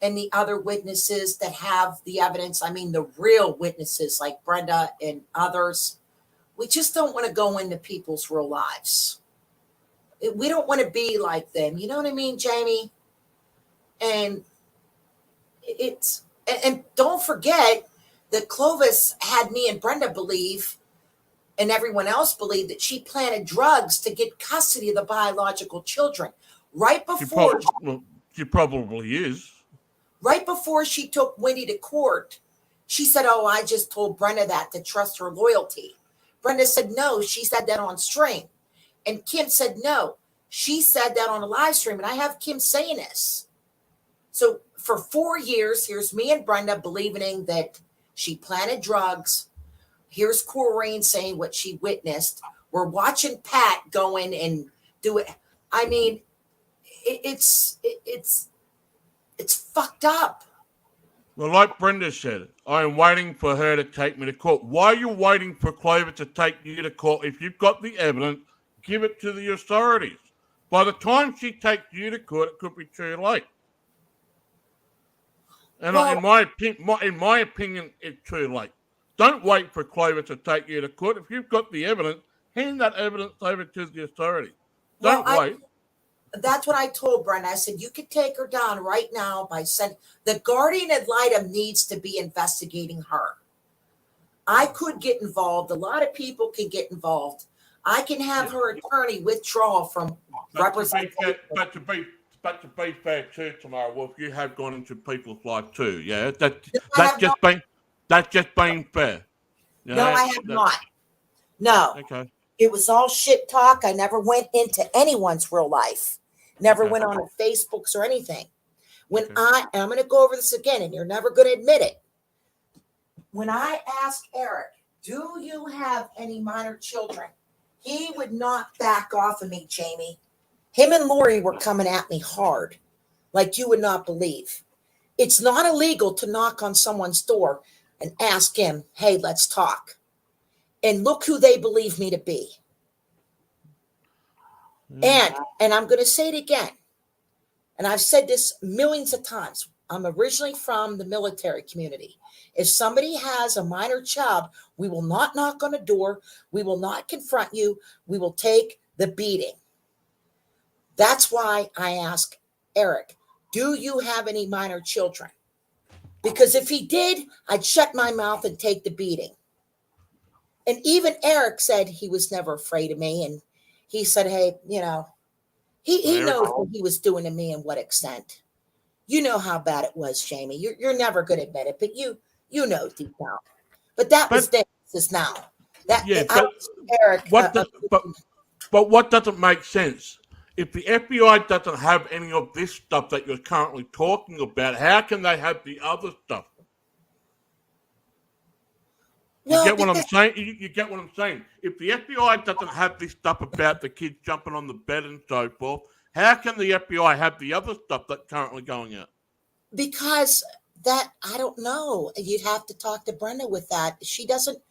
and the other witnesses that have the evidence, I mean, the real witnesses like Brenda and others, we just don't want to go into people's real lives. We don't want to be like them. You know what I mean, Jamie? And It's and don't forget that Clovis had me and Brenda believe, and everyone else believed, that she planted drugs to get custody of the biological children. Right before She probably is. right before she took Wendy to court, she said, "Oh, I just told Brenda that to trust her loyalty." Brenda said, "No, she said that on stream." And Kim said, "No, she said that on a live stream." And I have Kim saying this. So for 4 years, here's me and Brenda believing that she planted drugs. Here's Corrine saying what she witnessed. We're watching Pat go in and do it. I mean, it's fucked up. Well, like Brenda said, I am waiting for her to take me to court. Why are you waiting for Clover to take you to court? If you've got the evidence, give it to the authorities. By the time she takes you to court, it could be too late. And Well, in my opinion, it's too late. Don't wait for Clover to take you to court. If you've got the evidence, hand that evidence over to the authorities. Don't wait. That's what I told Brenda. I said, you could take her down right now by sending the guardian ad litem needs to be investigating her. I could get involved. A lot of people can get involved. I can have her attorney withdraw from representation. But to be fair too, Tamara Wolf, you have gone into people's life too. Yeah, that's just being fair. You No, know, I have not. No. Okay. It was all shit talk. I never went into anyone's real life. Never went on Facebooks or anything. When I'm going to go over this again, and you're never going to admit it. When I asked Eric, "Do you have any minor children?" he would not back off of me, Jamie. Him and Lori were coming at me hard, like you would not believe. It's not illegal to knock on someone's door and ask him, "Hey, let's talk." And look who they believe me to be. And I'm going to say it again. And I've said this millions of times. I'm originally from the military community. If somebody has a minor child, we will not knock on a door. We will not confront you. We will take the beating. That's why I ask Eric, "Do you have any minor children?" Because if he did, I'd shut my mouth and take the beating. And even Eric said he was never afraid of me. And he said, "Hey, you know, he knows what he was doing to me and what extent." You know how bad it was, Jamie. You're never going to admit it, but you know deep down. But that was then. This is now. Eric. But what doesn't make sense? If the FBI doesn't have any of this stuff that you're currently talking about, how can they have the other stuff? You get what I'm saying? You get what I'm saying? If the FBI doesn't have this stuff about the kids jumping on the bed and so forth, how can the FBI have the other stuff that's currently going out? Because that, I don't know. You'd have to talk to Brenda with that. She doesn't.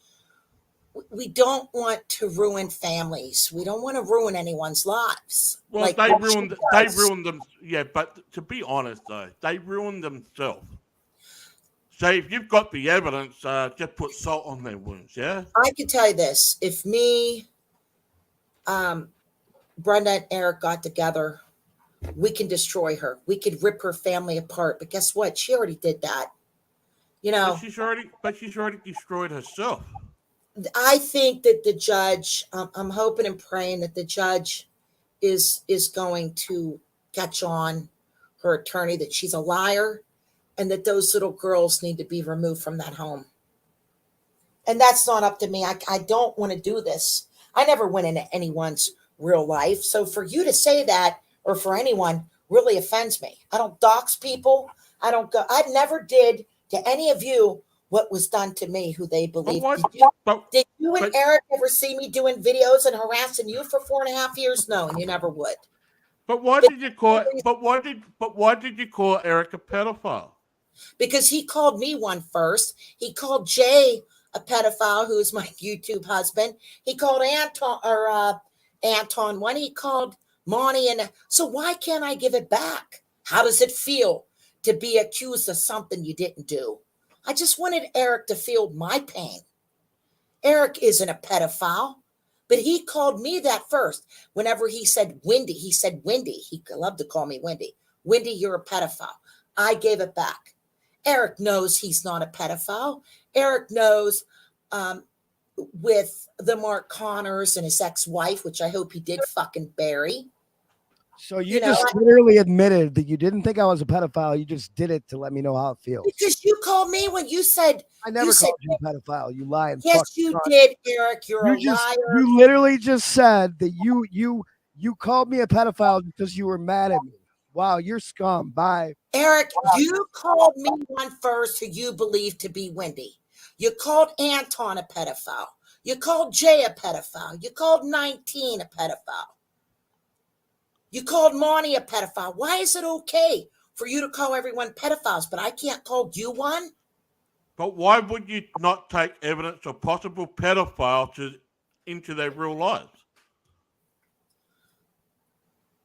We don't want to ruin families. We don't want to ruin anyone's lives. Well, like they ruined them. Yeah, but to be honest, though, they ruined themselves. So if you've got the evidence, just put salt on their wounds, yeah? I can tell you this. If me, Brenda and Eric got together, we can destroy her. We could rip her family apart. But guess what? She already did that. You know. But she's already destroyed herself. I think that the judge, I'm hoping and praying that the judge is going to catch on her attorney that she's a liar and that those little girls need to be removed from that home. And that's not up to me. I don't want to do this. I never went into anyone's real life. So for you to say that, or for anyone, really offends me. I don't dox people. I never did to any of you what was done to me, who they believe. Did you and Eric ever see me doing videos and harassing you for 4.5 years? No, and you never would. But why did you call Eric a pedophile? Because he called me one first. He called Jay a pedophile, who's my YouTube husband. He called Anton one. He called Monty, and so why can't I give it back? How does it feel to be accused of something you didn't do? I just wanted Eric to feel my pain. Eric isn't a pedophile, but he called me that first. Whenever he said Wendy, He loved to call me Wendy. Wendy, you're a pedophile. I gave it back. Eric knows he's not a pedophile. Eric knows with the Mark Connors and his ex-wife, which I hope he did fucking bury. So you just literally admitted that you didn't think I was a pedophile. You just did it to let me know how it feels. Because you called me when you said I never called you a pedophile. You lying. Yes, you did, Eric. You're a liar. You literally just said that you called me a pedophile because you were mad at me. Wow, you're scum. Bye. Eric, you called me one first who you believe to be Wendy. You called Anton a pedophile. You called Jay a pedophile. You called 19 a pedophile. You called Monty a pedophile. Why is it okay for you to call everyone pedophiles, but I can't call you one? But why would you not take evidence of possible pedophiles into their real lives?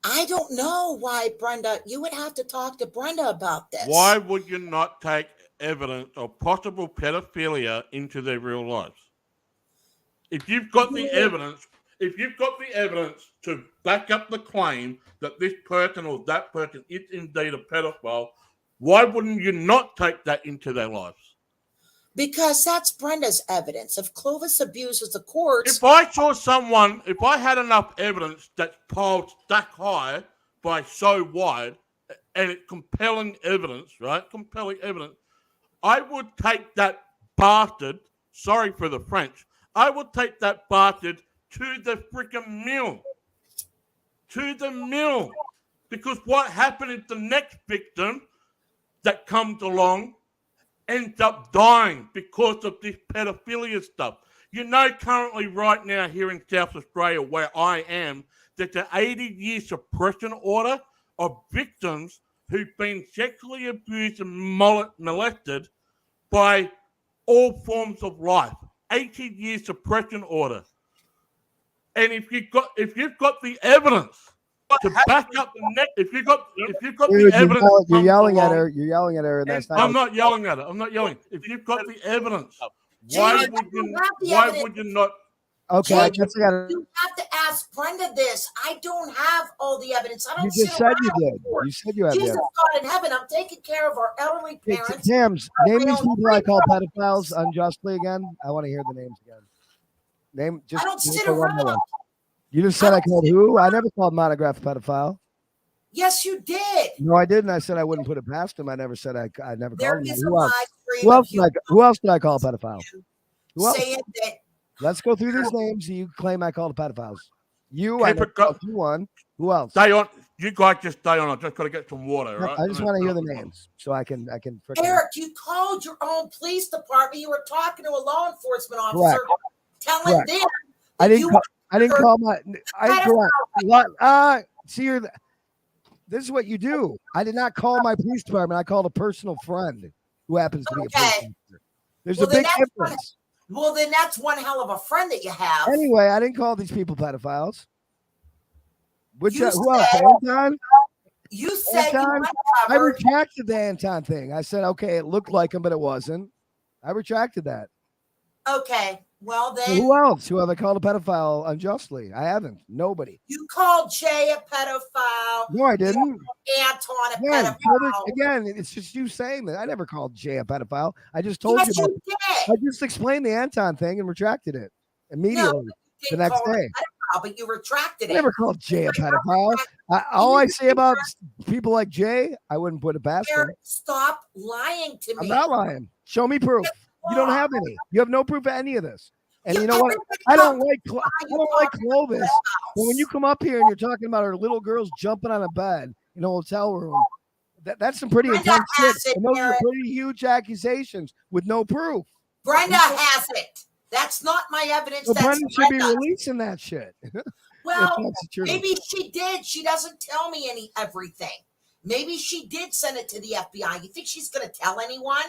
I don't know why, Brenda. You would have to talk to Brenda about this. Why would you not take evidence of possible pedophilia into their real lives? If you've got the evidence, to back up the claim that this person or that person is indeed a pedophile, why wouldn't you not take that into their lives? Because that's Brenda's evidence. If Clovis abuses the courts... If I had enough evidence that's piled stack high by so wide, and it's compelling evidence, right? Compelling evidence, I would take that bastard, sorry for the French, I would take that bastard to the freaking mill. To the mill. Because what happened is the next victim that comes along ends up dying because of this pedophilia stuff. You know, currently right now here in South Australia where I am, there's an 80-year suppression order of victims who've been sexually abused and molested by all forms of life. 80-year suppression order. And if you've got the evidence to back up the next, if you've got the evidence, you're yelling at her. You're yelling at her, and that's not. I'm not yelling at her. I'm not yelling. If you've got the evidence, why would you not? Okay, I guess I gotta. You have to ask Brenda this. I don't have all the evidence. I don't. You just said you did. You said you had Jesus, the God in heaven, I'm taking care of our elderly parents. Tams, name these people I call pedophiles unjustly again. I want to hear the names again. Name just. I don't sit around. You just said I called who? I never called Monograph a pedophile. Yes, you did. No, I didn't. I said I wouldn't put it past him. I never said I never called him. Who else did I call a pedophile? Who else? Saying that. Let's go through these names. You claim I called pedophiles. I called you one. Who else? Stay on. You guys just stay on. I just got to get some water, right? I just want to hear the names so I can. Eric, you called your own police department. You were talking to a law enforcement officer, telling them. I didn't call my. See, this is what you do. I did not call my police department. I called a personal friend who happens to be a police officer. There's a big difference. Well, then that's one hell of a friend that you have. Anyway, I didn't call these people pedophiles. Who else? Anton? You said I retracted the Anton thing. I said, okay, it looked like him, but it wasn't. I retracted that. Okay. Well, then. So who else? Who have I called a pedophile unjustly? I haven't. Nobody. You called Jay a pedophile. No, I didn't. Anton a pedophile. Again, it's just you saying that. I never called Jay a pedophile. I just told you. You did. I just explained the Anton thing and retracted it immediately the next day. But you retracted it. I never called Jay a pedophile. All I say about people like Jay, I wouldn't put it past them. Stop lying to me. I'm not lying. Show me proof. You don't have any. You have no proof of any of this. And you know what? I don't like Clovis. But when you come up here and you're talking about our little girls jumping on a bed in a hotel room, that's some pretty intense shit. And those are pretty huge accusations with no proof. Brenda has it. That's not my evidence. Well, Brenda should be releasing that shit. Well, maybe she did. She doesn't tell me everything. Maybe she did send it to the FBI. You think she's going to tell anyone?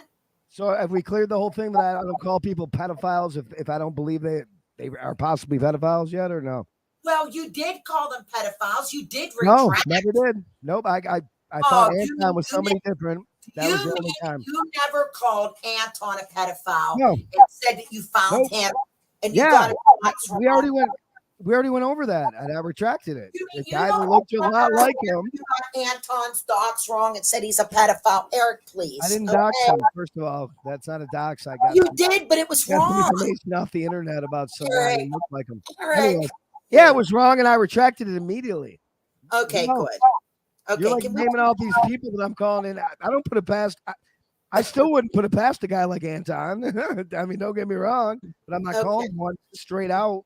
So have we cleared the whole thing that I don't call people pedophiles if I don't believe they are possibly pedophiles yet or no? Well, you did call them pedophiles. You did retract. No, never did. Nope. I thought Anton was somebody different. That was the only time. You never called Anton a pedophile. No. It said that you found him and you got it. We already went. We already went over that, and I retracted it. You The mean you guy that don't looked a lot remember like when him. you got Anton's docs wrong and said he's a pedophile? Eric, please. I didn't okay? dox him. First of all, that's not a dox. I got You some, did, but it was got some wrong. information off the internet about some guy Eric. who looked like him. Eric. Anyway, yeah, it was wrong, and I retracted it immediately. Okay, No. good. Okay, You're like can we- naming all these people that I'm calling in. I don't put it past. I still wouldn't put it past a guy like Anton. I mean, don't get me wrong, but I'm not calling him one straight out.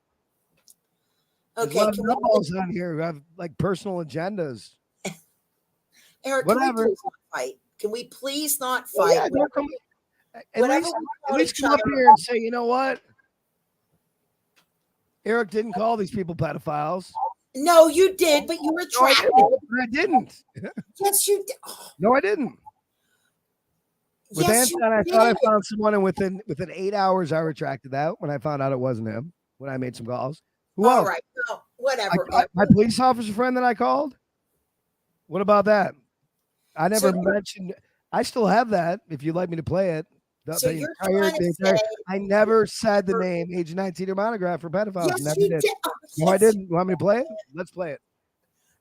There's a lot of okay, can we, nutballs on here who have like personal agendas. Eric, Whatever. can we please not fight? Can we please not Well, fight? yeah, don't come, at Whatever least, we at call least each come up other- here and say, you know what? Eric didn't call these people pedophiles. No, you did, but you retracted. I didn't. Yes, you did. Oh, No, I didn't. With yes, Anton, you I thought I did. found someone, and within 8 hours, I retracted that when I found out it wasn't him. When I made some calls. Who All else? right, no, whatever. My police officer friend that I called. What about that? I never So- mentioned. I still have that. If you'd like me to play it. So you're trying to say- I never said the name Age 19 or Monograph for pedophiles. Yes, Never you did. did. Oh, No, I yes. didn't. You want me to play it? Let's play it.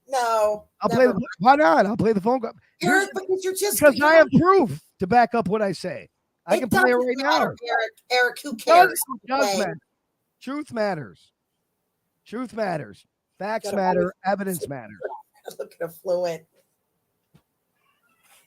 No, I'll play. never Why not? I'll play the phone call. Eric, because you're just Because I have proof to back up what I say. I can play it doesn't right matter, now. Eric, who It cares? does Okay. matter. Truth matters. Truth matters. Facts Gotta matter. Evidence matters. Look at affluent.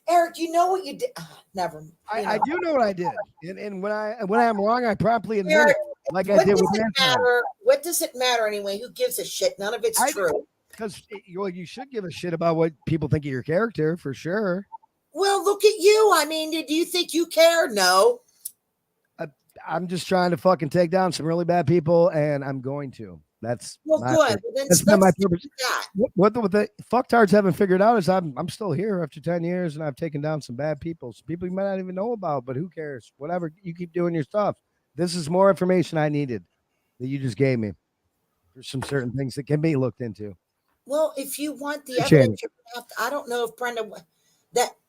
Eric, you know what you did. Never. I do know what I did, and when I'm wrong, I promptly admit Eric, it, like I what did does with it Anton. matter? What does it matter anyway? Who gives a shit? None of it's I true. Because you should give a shit about what people think of your character for sure. Well, look at you. I mean, do you think you care? No. I'm just trying to fucking take down some really bad people, and I'm going to. That's Well, my good. purpose. Well, then That's not my let's do purpose. that. What the fucktards haven't figured out is I'm still here after 10 years, and I've taken down some bad people. Some people you might not even know about, but who cares? Whatever. You keep doing your stuff. This is more information I needed that you just gave me. There's some certain things that can be looked into. Well, if you want the Appreciate evidence, you're gonna have to, I don't know if Brenda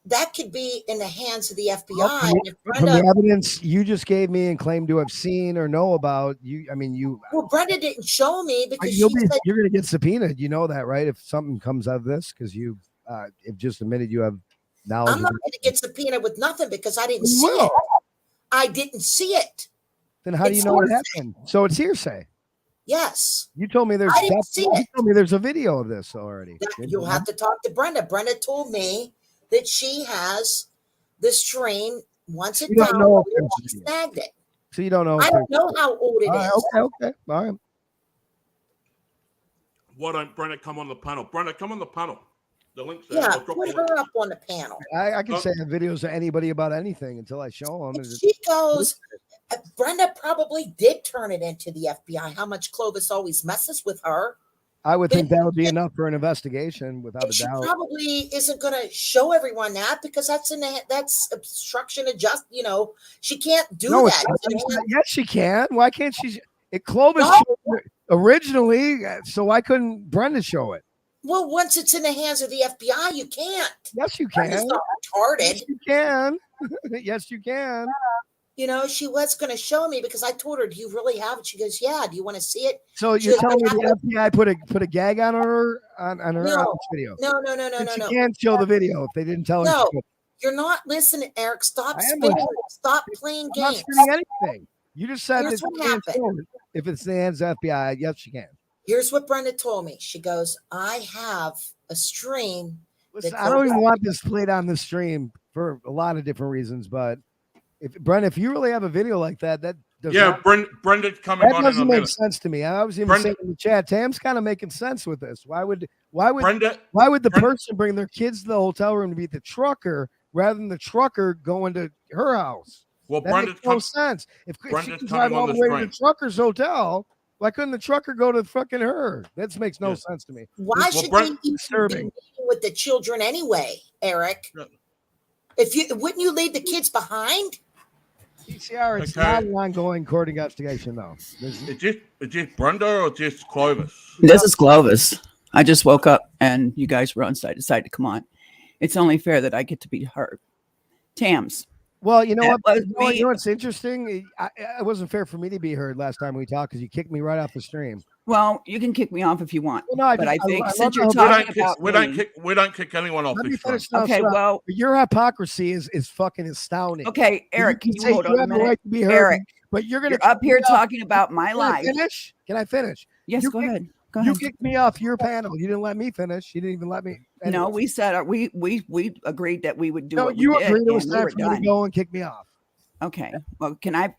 that could be in the hands of the FBI. And if From Brenda, the evidence you just gave me and claim to have seen or know about, well, Brenda didn't show me because you're she said, going to get subpoenaed. You know that, right? If something comes out of this, because you have just admitted you have knowledge. I'm not going to get subpoenaed with nothing because I didn't You see will. it. I didn't see it. Then how do you It's know what hearsay. happened? So it's hearsay. Yes. You told me there's. I didn't see You it. told me there's a video of this already. You'll have to talk to Brenda. Brenda told me that she has the stream. Once it You don't know if downloaded, there's she a video. snagged it. So you don't know. I if don't there's- know how old it All is. right, okay. All right. Why don't Brenda come on the panel? Brenda, come on the panel. The link's there. Yeah, I'll drop put the link. her up on the panel. I can say I have videos of anybody about anything until I show them. And she goes, Brenda probably did turn it into the FBI. How much Clovis always messes with her. I would think that would be enough for an investigation, without a She doubt. probably isn't going to show everyone that because that's that's obstruction of justice. She can't do No, that. it's not. Yes, she can. Why can't she? Clovis No. showed it originally, so why couldn't Brenda show it? Well, once it's in the hands of the FBI, you can't. Yes, you Brenda's can. not retarded. Yes, you can. Yes, you can. She was going to show me because I told her, "Do you really have it?" She goes, "Yeah." Do you want to see it? So She you're goes, telling me "I the FBI put a gag on her on her No. on this video? No. And she can't show the video if they didn't tell her. No. to. You're not listening, Eric. Stop I am spinning. listening. Stop playing I'm not games. spinning anything. You just said Here's that what she can't happened. show it. If it's the hands of FBI, yes, she can. Here's what Brenda told me. She goes, "I have a stream." Listen, I don't even want this played on the stream for a lot of different reasons, but if you really have a video like that does Yeah, not, Brenda's coming that on in a doesn't make minute. sense to me. I was even Brenda- saying in the chat, Tam's kind of making sense with this. Why would Brenda, the Brenda- person bring their kids to the hotel room to meet the trucker rather than the trucker going to her house? well, That Brenda's makes no coming. sense. If she Brenda's can coming drive on all the the way to stream. the trucker's hotel, why couldn't the trucker go to fucking her? That makes no Yeah. sense to me. Why Well, should Brent- they even be disturbing. meeting with the children anyway, Eric? Yeah. Wouldn't you leave the kids behind? PCR, it's Okay. not an ongoing court investigation, though. Is this Brenda or just Clovis? This is Clovis. I just woke up and you guys were on site, decided to come on. It's only fair that I get to be heard. Tams. Well, you know That what? was me. You know what's interesting? It wasn't fair for me to be heard last time we talked because you kicked me right off the stream. Well, you can kick me off if you want. Well, no, but I think love since you're how talking We don't about we don't kick anyone off Let me this show. finish now. Okay, well, your hypocrisy is fucking astounding. okay, Eric, can you say hold on a have the minute? right to be heard, Eric, but you're gonna you're up here kick me off. talking about my Can life. I finish? Can I finish? Yes, You go kicked- ahead. Go You ahead. kicked me off your panel. You didn't let me finish. You didn't even let me. No, Anyways. we said we agreed that we would do No, what we you did, agreed it was and we time were for me to done. go and kick me off. Okay. Well, can I?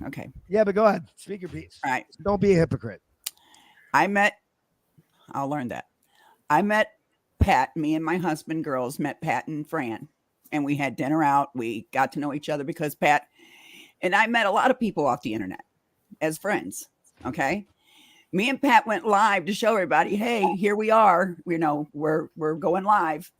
Okay. Yeah, but go ahead. Speak your piece. All right. Don't be a hypocrite. I'll learn that. I met Pat. Me and my husband, girls, met Pat and Fran, and we had dinner out. We got to know each other because Pat and I met a lot of people off the internet as friends. Okay. Me and Pat went live to show everybody, hey, here we are. You know, we're going live.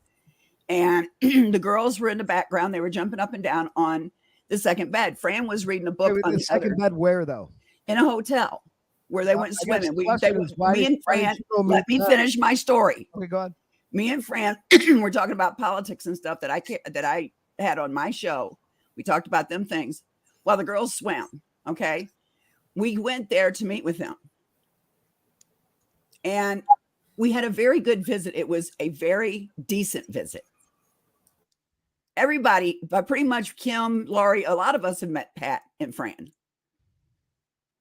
And the girls were in the background. They were jumping up and down on the second bed. Fran was reading a book on the the second other, bed where though? in a hotel where they went I guess swimming. the question is, why Me did- and why did Fran, you go let me meet finish my story. Okay, go ahead. Me and Fran were talking about politics and stuff that I had on my show. We talked about them things while the girls swam. Okay. We went there to meet with them. And we had a very good visit. It was a very decent visit. Everybody, but pretty much Kim, Laurie, a lot of us have met Pat and Fran.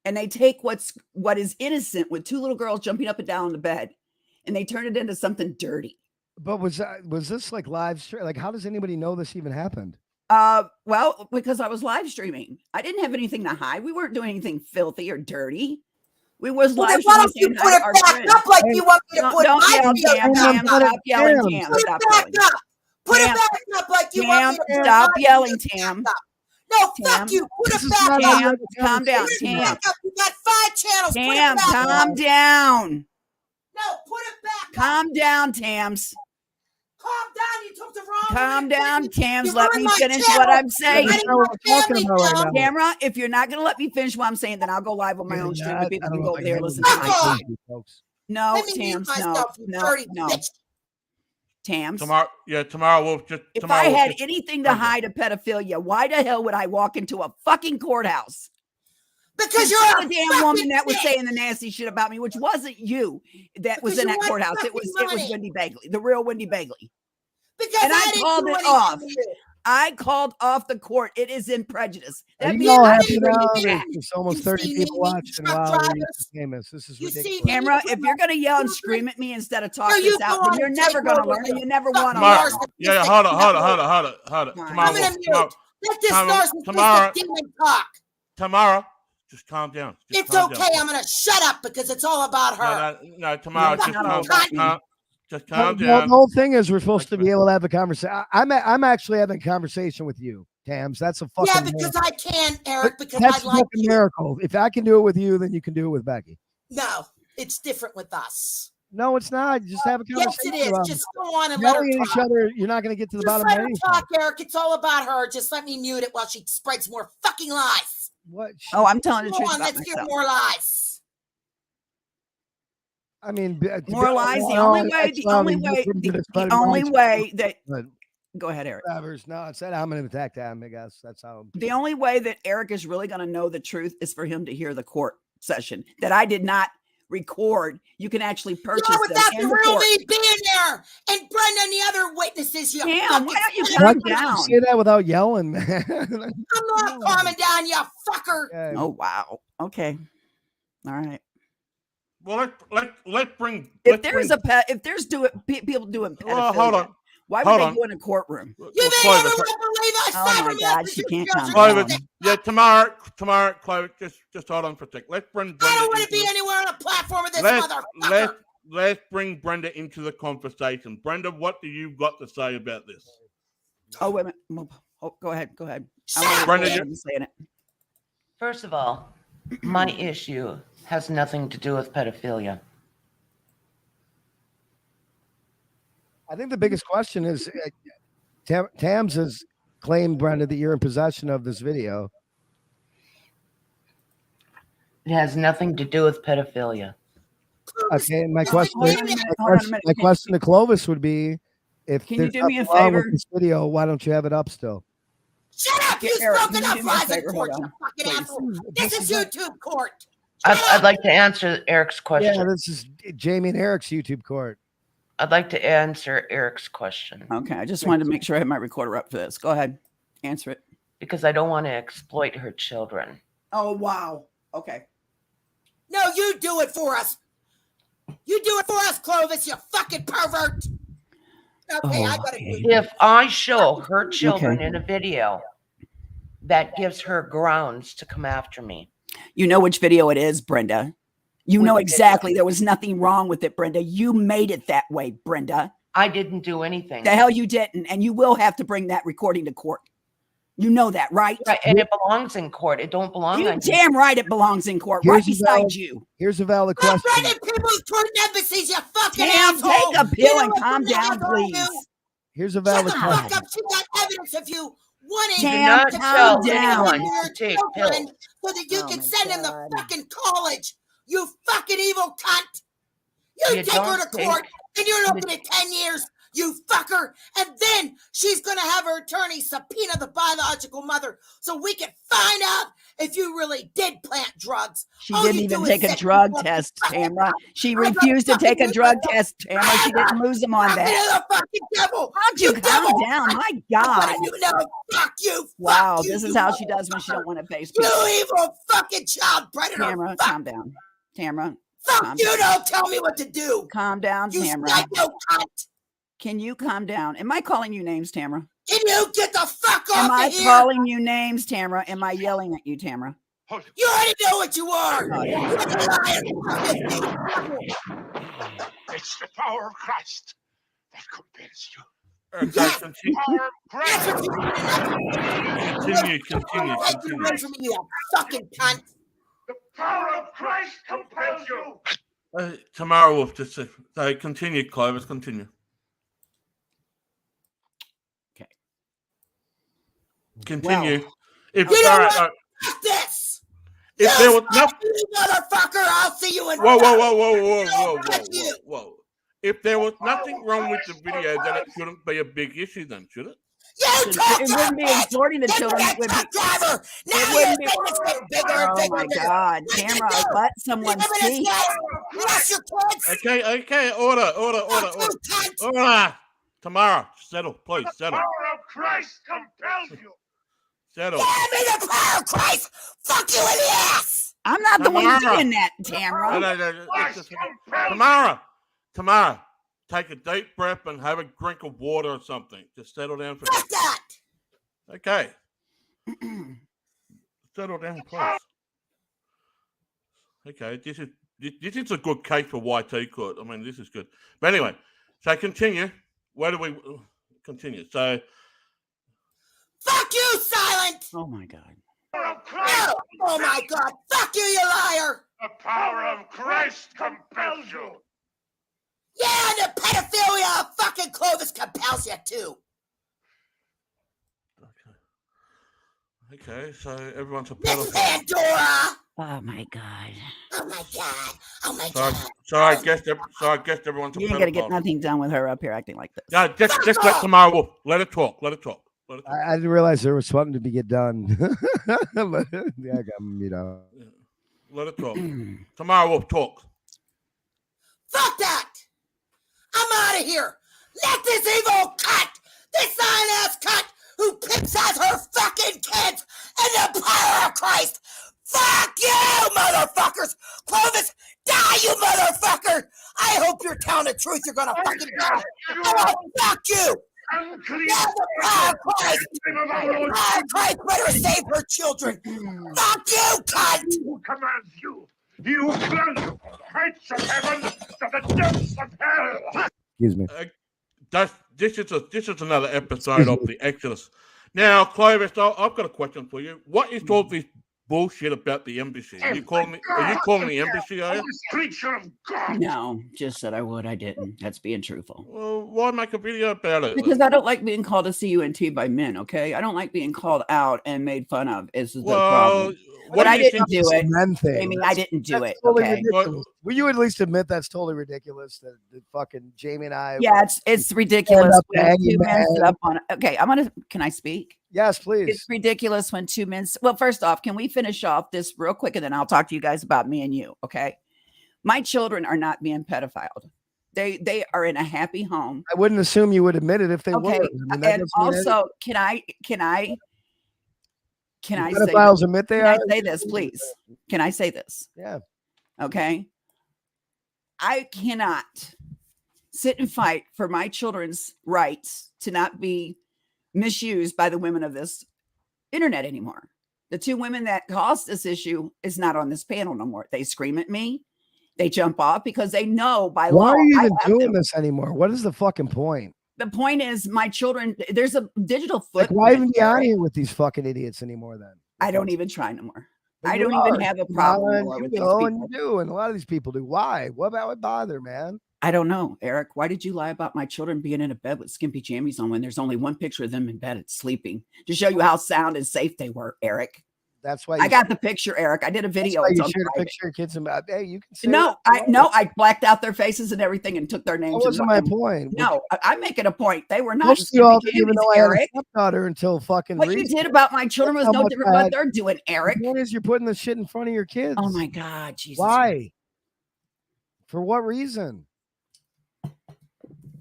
And they take what is innocent with two little girls jumping up and down on the bed, and they turn it into something dirty. But was this like live stream? Like, how does anybody know this even happened? Well, because I was live streaming. I didn't have anything to hide. We weren't doing anything filthy or dirty. We was Well, then live why don't streaming. you put it back up like you want me to put Don't my yell, video Tam. back Tam, up? stop yelling, Tam. Tam. Put it Stop back yelling. up. Put Tam. it back up like you want me to Tam, put stop my yelling, video Tam. back up. No, Tam. fuck you. Put This it is back not up. Tam, calm down. Put it Tam, back up. You got 5 channels. Put it Tam, back up. calm down. No, put it back up. Calm down, Tams. Calm down. You took the wrong Calm way. down, Tams. You Let ruined me my finish channel. what I'm You're saying. letting That's not what my we're talking family about right down. now. Camera, if you're not going to let me finish what I'm saying, then I'll go live on my own stream and people I can don't go know over if I there can and listen to handle my Fuck shit. this, folks. No, Let me mute Tams, no, myself, you no, dirty no. bitch. Tams. Tomorrow we'll just. If tomorrow I we'll had just- anything to hide of pedophilia, why the hell would I walk into a fucking courthouse? Because you're Some a damn fucking woman that was bitch. saying the nasty shit about me, which wasn't you that was Because in you that want courthouse. It fucking was money. Wendy Bagley, the real Wendy Bagley. Because And I didn't called do it anything off. to you. I called off the court. It is in prejudice. Are That you means all I happy didn't bring now? it back. There's almost You 30 see people me, watching. truck Wow, we're drivers? famous. This is You see ridiculous. me? Camera, if you're going to yell and scream at me instead of talk No, you this out, go then on you're and never take going to over learn. here. You never Fuck want to you, learn. narcissistic Yeah, hold it. network. Tomorrow, I'm gonna tomorrow, mute. Let this Tamara- narcissistic demon talk. tomorrow, just calm down. Just It's calm okay. down. I'm gonna shut up because it's all about her. No, tomorrow, No, just no, calm, no. just Well, calm the down. whole thing is we're supposed to be able to have a conversation. I'm actually having a conversation with you, Tams. That's a fucking Yeah, because I can, Eric, because that's I a like fucking you. miracle. If I can do it with you, then you can do it with Becky. No, it's different with us. No, it's not. Just have a Yes, conversation. it is. about Just go on and let her yelling at each talk. other. You're not going to get to the Just bottom let of her anything. talk, Eric. It's all about her. Just let me mute it while she spreads more fucking lies. What? Oh, I'm telling the Go truth on, about let's hear myself. more lies. I mean, More lies. The only way, the only way that, go ahead, Eric. No, it said I'm going to attack Tam, I guess. That's how. The only way that Eric is really going to know the truth is for him to hear the court session that I did not record. You can actually purchase Yeah, them without in the the real court. me being there and Brenda and the other witnesses. You Damn, why don't you fucking calm Why can't down? you say that without yelling, man? I'm not calming down, you fucker. Okay. Oh wow. Okay. All right. Well, let's bring. If there's people doing pedophilia, Well, hold on. why Hold would on. they go in a courtroom? You think Clovis, everyone believe us? Oh my God, she can't calm Clovis, down. yeah, tomorrow, Clovis, just hold on for a sec. Let's bring I Brenda don't want to into be the- anywhere on a platform with this let's, motherfucker. let's bring Brenda into the conversation. Brenda, what do you got to say about this? Oh wait a minute. Oh, go ahead. Go ahead. Shut I up, want to Brenda, saying it. First of all, my issue has nothing to do with pedophilia. I think the biggest question is Tams has claimed, Brenda, that you're in possession of this video. It has nothing to do with pedophilia. Okay, and my question, Hold on a minute, hold on a minute. my question to Clovis would be, if Can you there's do me a nothing wrong with favor? this video, why don't you have it up still? Shut up, you Eric, spoke can you enough do me a lies in favor? court, Hold you on, fucking please. asshole. This is YouTube court. I'd like to answer Eric's question. Yeah, this is Jamie and Eric's YouTube court. I'd like to answer Eric's question Okay, I just wanted to make sure I had my recorder up for this. Go ahead, answer it. because I don't want to exploit her children. Oh wow. Okay. No, you do it for us. You do it for us, Clovis, you fucking pervert. Okay, I gotta do If I show her children Okay. in a video, that gives her grounds to come after me. You know which video it is, Brenda. You Which know video? exactly. There was nothing wrong with it, Brenda. You made it that way, Brenda. I didn't do anything. The hell you didn't. And you will have to bring that recording to court. You know that, right? Right, and it belongs in court. It don't belong You on damn right it belongs in court. Right beside you. Here's a valid Stop question. running people's court embassies, you fucking Tam, asshole. take a pill and You know calm what the down, asshole you? please. Here's a Shut valid the fuck question. up. She got evidence of you wanting Tam, to calm kill down. your to take children pills. so that you Oh can my send them to God. fucking college. You fucking evil cunt. You You take her don't to think- court and you're looking at 10 years, you fucker. And then she's going to have her attorney subpoena the biological mother so we can find out if you really did plant drugs. She All didn't you even do is take a set drug people up test, to fucking Tamara. She I got refused to take a fucking drug lose test, Tamara. She didn't lose him on Fucking that. the fucking devil. How'd you calm devil. down? My What God. do you know? Fuck you. Wow, Fuck you, this is you how she does when she don't motherfucker. want to face You people. evil fucking child predator. Tamara, Fuck, calm down. Tamara, fuck calm you. down. Don't tell me what to do. Calm down, You Tamara. psycho cunt. Can you calm down? Am I calling you names, Tamara? Can you get the fuck Am off I of here? calling you names, Tamara? Am I yelling at you, Tamara? You already know what you are. Oh, You're a liar. It's the power of Christ that compels you. Okay, continue, Power of That's Christ. what you continue. take you away from me, you fucking cunt. The power of Christ compels you. Tamara Wolf, just so continue, Clovis, continue. Okay. Continue. Well, If You know sorry, what? Fuck this. if there was nothing. You motherfucker, I'll see you in Whoa. If there was nothing wrong with the video, then it shouldn't be a big issue, then, should it? You talk it wouldn't be exhorting the children. It would be. driver. Now It you wouldn't be. think it's getting bigger and Oh bigger my and bigger. God, What you Tamara, do? let someone You speak. Bless your kids. Okay. Order. Fuck you, cunt. Order. Tamara, settle, please, settle. Power of Christ compels you. Settle. Give me the power of Christ. Fuck you in the ass. I'm not the one Tamara. doing that, Tamara. No, Christ it's just- compels Tamara, take a deep breath and have a drink of water or something. Just settle down for a Fuck second. that. Okay. Settle down, please. Okay, this is a good case for YT court. I mean, this is good. But anyway, so continue. Where do we continue? So, Fuck you, Silent. Oh my God. Power of Christ. Oh my God. Fuck you, you liar. The power of Christ compels you. Yeah, and the pedophilia of fucking Clovis compels you too. okay, so everyone's a Miss pedophile. Pandora. Oh my God. Oh my God. Oh my So, God. I guess everyone's a You pedophile. ain't gonna get nothing done with her up here acting like this. No, just let Tamara Wolf. Let her talk. I didn't realize there was something to be get done. But, yeah, I got Let her talk. Tamara Wolf, talk. Fuck that. I'm out of here. Let this evil cunt, this ass cunt who picks at her fucking kids and the power of Christ. Fuck you, motherfuckers. Clovis, die, you motherfucker. I hope you're telling the truth. You're gonna fucking die. Oh, fuck you. Unclean. Yeah, the power of Christ. The power of Christ better save her children. Fuck you, cunt. Who commands you? You plunge from the heights of heaven to the depths of hell. Excuse me. This is another episode of the Exodus. Now, Clovis, I've got a question for you. What is all this bullshit about the embassy? Are you calling the embassy, are you? This creature of God. No, just said I would. I didn't. That's being truthful. Well, why make a video about it? Because I don't like being called a CUNT by men, okay? I don't like being called out and made fun of. Is the problem. But I do you didn't think? do it. Men thing. Amy, I didn't do That's it. totally Okay. ridiculous. Will you at least admit that's totally ridiculous? That fucking Jamie and I. Yeah, it's ridiculous up when to two any men sit man. up on. Okay, can I speak? Yes, please. It's ridiculous when two men. Well, first off, can we finish off this real quick, and then I'll talk to you guys about me and you. Okay, my children are not being pedophiled. They are in a happy home. I wouldn't assume you would admit it if they Okay, were. I mean, that and doesn't mean anything. also, can I say pedophiles this? admit they Can I are? say this, please? Can I say this? Yeah. Okay. I cannot sit and fight for my children's rights to not be misused by the women of this internet anymore. The two women that caused this issue is not on this panel no more. They scream at me. They jump off because they know by law. Why are you I even have doing to. this anymore? What is the fucking point? The point is, my children, there's a digital Like, footprint. why even be on Eric. here with these fucking idiots anymore then? I don't even try no more. But I you don't are. even have a problem You anymore with these go and people. you do, and a lot of these people do. Why? What would bother, man? I don't know, Eric. Why did you lie about my children being in a bed with skimpy jammies on when there's only one picture of them in bed sleeping to show you how sound and safe they were, Eric? That's why I got the picture, Eric. I did a video. That's It's why on you shared a private. picture of kids. About, hey, you can say No, I blacked out their faces and everything and took their names. That wasn't my point. No, I'm making a point. They were not. Most of y'all skimpy didn't even jammies, know I had a Eric. stepdaughter until fucking What you recently. did about my children was That's how no much different I what had- they're doing, Eric. The point is, you're putting the shit in front of your kids. Oh my God, Jesus! Why? For what reason?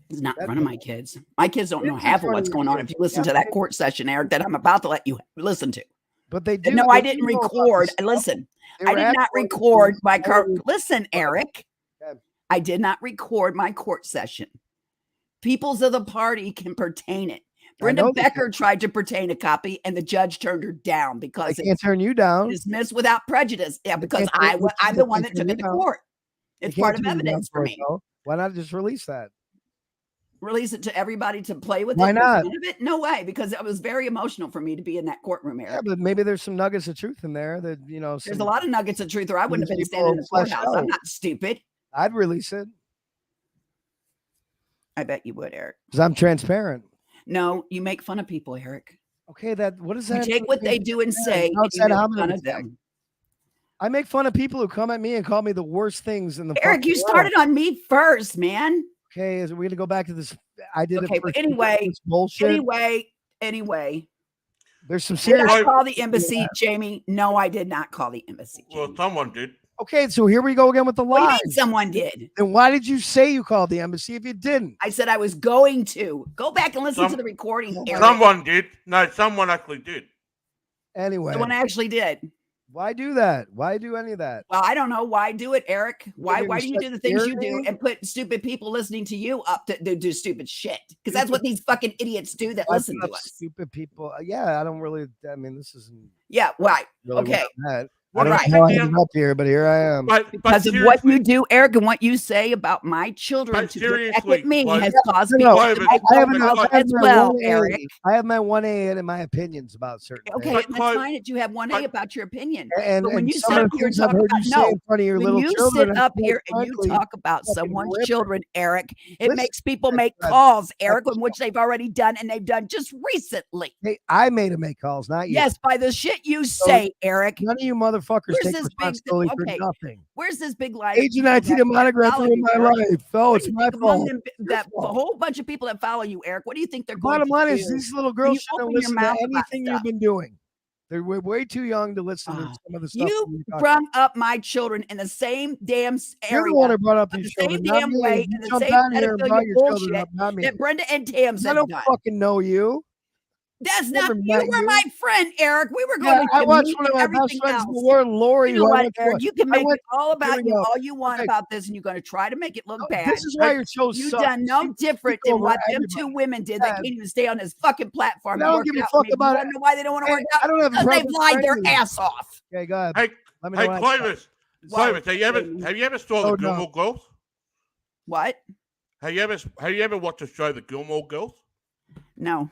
It's not in front of my kids. My kids don't know half of what's going on. If you listen to that court session, Eric, that I'm about to let you listen to. But they do. No, they I do didn't know about record. this stuff. Listen, They I were did at not court record sessions. my court. They were- Listen, Eric, Okay. I did not record my court session. Peoples of the party can pertain it. Brenda know they Becker tried to pertain a copy, and the judge turned her down I because can't turn you down. dismissed without prejudice. Yeah, because can't turn- I'm the one that took turn it to you down. court. They It's can't part of turn you down evidence for it, me. though. Why not just release that? Release it to everybody to play with. Why it, not? Of it? No way, because it was very emotional for me to be in that courtroom, Eric. Yeah, but maybe there's some nuggets of truth in there that There's a lot of nuggets of truth, or I wouldn't have been these standing in the people flesh courthouse. I'm out. not stupid. I'd release it I bet you would, Eric. because I'm transparent. No, you make fun of people, Eric. Okay, what is You that? take what they do and say, How and is you that make how I'm fun gonna of them. I make fun of people who come at me and call me the worst things in the Eric, fucking you world. started on me first, man. Okay, is we gonna go back to this? I did Okay, it. but For anyway, this bullshit. Anyway. There's some Did serious. I call the embassy, Jamie? No, I did not call the embassy. Well, Jamie. someone did. Okay, so here we go again with the What do you lie. mean someone did? Then why did you say you called the embassy if you didn't? I said I was going to. Go back and listen to the recording, Eric. Someone did. No, someone actually did. Anyway, Someone actually did. why do that? Why do any of that? Well, I don't know. Why do it, Eric? Why Maybe do you do the respect things you theory? do and put stupid people listening to you up to do stupid shit? Because that's what these fucking idiots do that Why listen put to up us. Stupid people. Yeah, I don't really. I mean, this isn't Yeah, right. really Okay. what I'm at. What I don't right. know how I ended up here, but here I am. But Because of what seriously, you do, Eric, and what you say about my children But to get back seriously, at me like- has caused No, people no, to but- make I have, phone my, calls I have as my well, 1A. Eric. I have my 1A in my opinions about certain Okay, things. and that's Clive, fine that you have 1A but- about your opinion. And, But when and you some sit of up the here and things I've talk heard about you say in front of your when little you children, sit I up feel here and you frankly, talk about fucking someone's rip it. children, Eric, it Listen, makes people I- make I- calls, Eric, in which they've already done and they've done just recently. Hey, I made him make calls, not you. Yes, by the shit you say, Eric. None of you motherfuckers Where's take this big- responsibility okay, for nothing. Where's this big lie? Agent IT the monograph follow in you, my Eric? life. Oh, What it's do you my think among fault. them, Your that the fault. whole bunch of people that follow you, Eric? What do you think they're going Bottom to line do? is these little you girls shouldn't open your listen to mouth about anything you've stuff? been doing. They're way too young to listen to Oh, some of the stuff. that You you're talking brung up my children in the same damn You're area, the one who brought up the these same children, not damn me. way, You and the jumped same on here and brought pedophilia your bullshit children up, not me. that Brenda and Tams I have don't done. fucking know you. That's never not you. met Were you. my friend, Eric. We were Yeah, going to I watched meet one of and my best everything friends else. in the world, Lori. You know who I what, went to- Eric? You can I make went- it all about here we you, go. all you want Okay. about this, and you're going to try to make it look No, bad. This is why your show You've sucks. done no You different speak than over what them everybody. two women did. Yeah. They can't even stay on this fucking platform. But I and don't work give a out fuck with me. about You it. wanna know why they don't want to Hey, work out? I don't have a Because they've preference for lied their any of ass off. Okay, go ahead. Hey, Let me know hey, when I Clovis. Wow. Clovis, have you ever saw Oh, the no. Gilmore Girls? What? Have you ever watched the show The Gilmore Girls? No,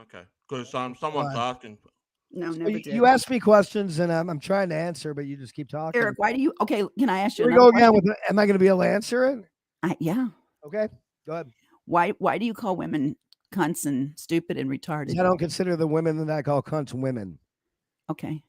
Okay, because someone's Why? asking. no, So never you, did. you ask me questions and I'm trying to answer, but you just keep talking. Eric, why do you? Okay, can I ask you Here we another go again question? with am I going to be able to answer it? Yeah. Okay, go ahead. Why do you call women cunts and stupid and retarded? I don't consider the women that I call cunts women. Okay.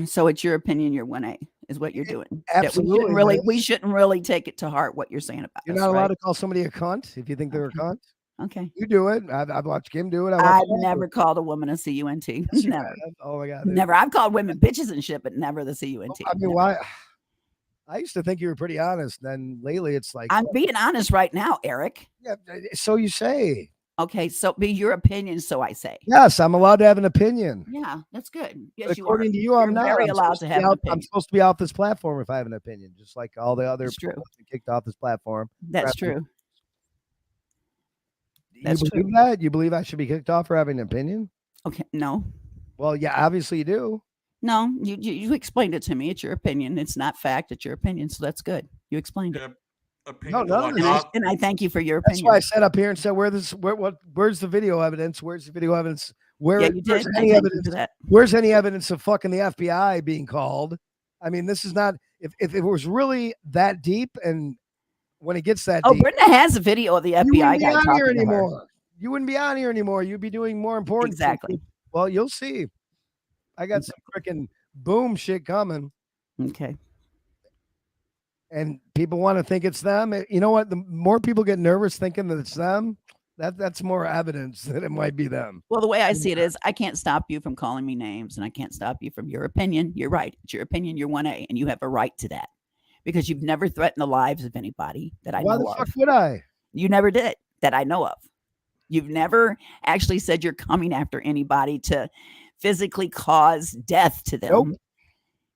So it's your opinion. You're 1A is what you're doing. Absolutely, We shouldn't really take it to heart what you're saying about You're us, not allowed right? to call somebody a cunt if you think they're a cunt. Okay. You do it. I've watched Kim do it. I've never called a woman a cunt. Yes, you Never. have. Oh my God. Never. I've called women bitches and shit, but never the cunt. I mean, why? I used to think you were pretty honest. Then lately, it's like I'm being honest right now, Eric. yeah. So you say. Okay, so be your opinion, so I say. Yes, I'm allowed to have an opinion. Yeah, that's good. Yes, But you are. according to you, I'm You're not. very I'm allowed supposed to be have an out- opinion. I'm supposed to be off this platform if I have an opinion, just like all the other That's people true. that get kicked off this platform. That's Rather- true. You That's believe true. that? You believe I should be kicked off for having an opinion? Okay, no. Well, yeah, obviously you do. No, you explained it to me. It's your opinion. It's not fact. It's your opinion. So that's good. You explained it. Yeah, opinions none are of like this- us. And I thank you for your That's opinion. why I sat up here and said, where's the video evidence? Where's the video evidence? Yeah, you Where's did. I any thank you evidence? for that. Where's any evidence of fucking the FBI being called? I mean, this is not. If it was really that deep, and when it gets that Oh, deep, Brenda has a video of the you FBI wouldn't be guy on talking here to her. anymore. You wouldn't be on here anymore. You'd be doing more important things. Exactly. Well, you'll see. I got some freaking boom shit coming, Okay. and people want to think it's them. You know what? The more people get nervous thinking that it's them, that's more evidence that it might be them. Well, the way I see it is, I can't stop you from calling me names, and I can't stop you from your opinion. You're right. It's your opinion. You're 1A, and you have a right to that because you've never threatened the lives of anybody that I Why know the fuck of. would I? You never did that I know of. You've never actually said you're coming after anybody to physically cause death to them. Nope.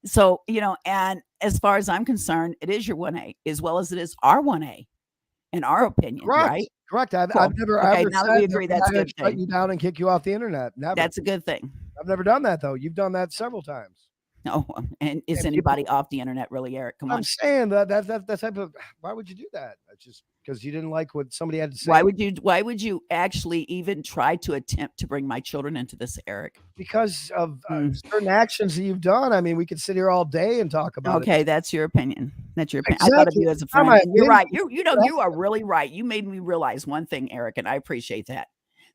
So, and as far as I'm concerned, it is your 1A as well as it is our 1A in our opinion, Correct. right? Correct. I've Cool. never Okay, ever now that said we agree, that's a I'm gonna good shut thing. you down and kick you off the internet. Never. That's a good thing. I've never done that though. You've done that several times. No, and is And anybody off the internet really, Eric? Come on. I'm saying that type of. Why would you do that? That's just because you didn't like what somebody had to say. Why would you actually even try to attempt to bring my children into this, Eric? Because of certain actions that you've done. I mean, we could sit here all day and talk about it. Okay, that's your opinion. That's your opinion. I thought of Exactly. you as a Not friend. my And you're right. opinion. You are really right. You made me realize one thing, Eric, and I appreciate that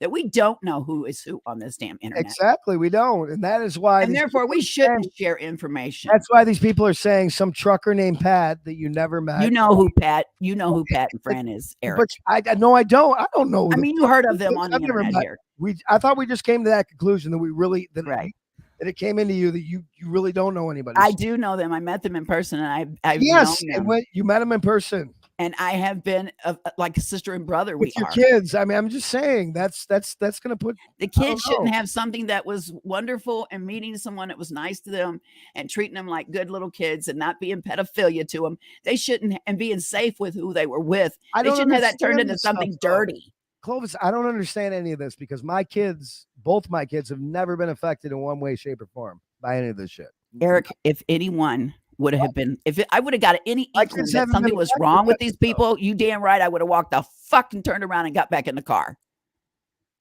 we don't know who is who on this damn internet. Exactly, we don't, and that is why. And these therefore, people we are shouldn't saying- share information. That's why these people are saying some trucker named Pat that you never met. You know who Pat and Fran is, Eric. But I no, I don't. I don't know. I mean, you heard of them on the I've never internet met- here. I thought we just came to that conclusion that we really Right. that it came into you that you really don't know anybody. I do know them. I met them in person, and I've Yes, known and them. when you met them in person And I have been like a sister and brother. with We your are. kids. I mean, I'm just saying that's going to put. The I don't kids shouldn't know. have something that was wonderful and meeting someone that was nice to them and treating them like good little kids and not being pedophilia to them. They shouldn't, and being safe with who they were with. I They don't shouldn't have that turned understand into this stuff, something though. dirty. Clovis, I don't understand any of this because my kids, both my kids, have never been affected in one way, shape, or form by any of this shit. Eric, if anyone would have been, I would have got any My inkling kids that haven't something been was affected wrong with by these it, though. people, you damn right I would have walked the fucking turned around and got back in the car.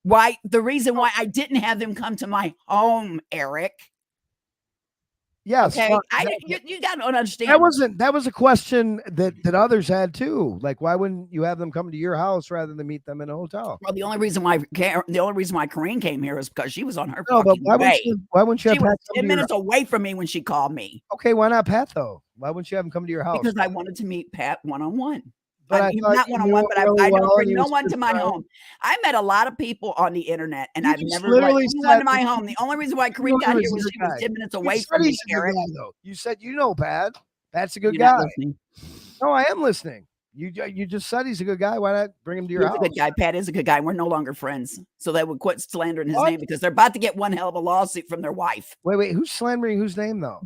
Why? The reason why I didn't have them come to my home, Eric. Yes, Okay, well, you got to understand. that was a question that others had too. Like, why wouldn't you have them come to your house rather than meet them in a hotel? Well, the only reason why Corrine came here is because she was on her No, but fucking why wouldn't way. you? Why wouldn't you She have Pat was come 10 to your minutes away from me when she called me Okay, why not Pat though? Why wouldn't you have him come to your house? because I wanted to meet Pat one-on-one. But I thought Not you one-on-one, knew but him really I don't well, bring and he no was one good to my friend. home. I met a lot of people on the internet, and You I've just never let literally anyone said to my that home. The only reason why You Corrine know got he here was was a she good was guy. 10 minutes You away said from me, he's a good Eric. guy, though. You said you know Pat. Pat's a good You're not guy. listening. No, I am listening. You just said he's a good guy. Why not bring him to your He's house? a good guy. Pat is a good guy. We're no longer friends. So they would quit slandering his What? name because they're about to get one hell of a lawsuit from their wife. Wait, who's slandering whose name though?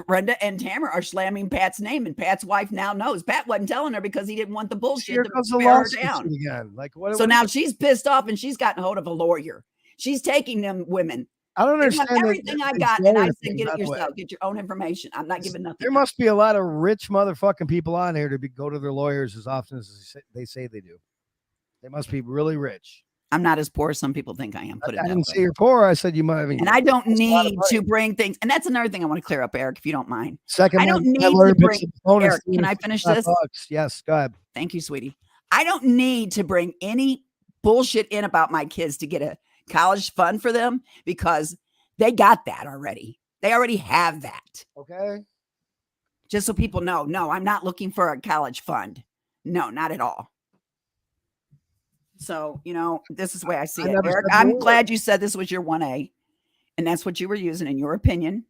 Brenda and Tamara are slamming Pat's name, and Pat's wife now knows. Pat wasn't telling her because he didn't want the bullshit Here to goes the bear her lawsuit down. again. Like what? So now she's pissed off and she's gotten hold of a lawyer. She's taking them women. I don't They want understand everything I the got, and I lawyer said, thing, get by it the way. yourself. Get your own information. I'm not giving nothing. There must be a lot of rich motherfucking people on here to go to their lawyers as often as they say they do. They must be really rich. I'm not as poor as some people think I am. Put it I that didn't say way. you're poor. I said you might. I mean, And I don't that's a lot of need money. to bring things. And that's another thing I want to clear up, Eric, if you don't mind. Second I one, don't need that lawyer to picks bring- up the phone and Eric, can steals I finish $5. this? Yes, go ahead. Thank you, sweetie. I don't need to bring any bullshit in about my kids to get a college fund for them because they got that already. They already have that. Okay. Just so people know, no, I'm not looking for a college fund. No, not at all. So, this is the way I see it. Eric, I'm glad you said this was your 1A, and that's what you were using in your opinion.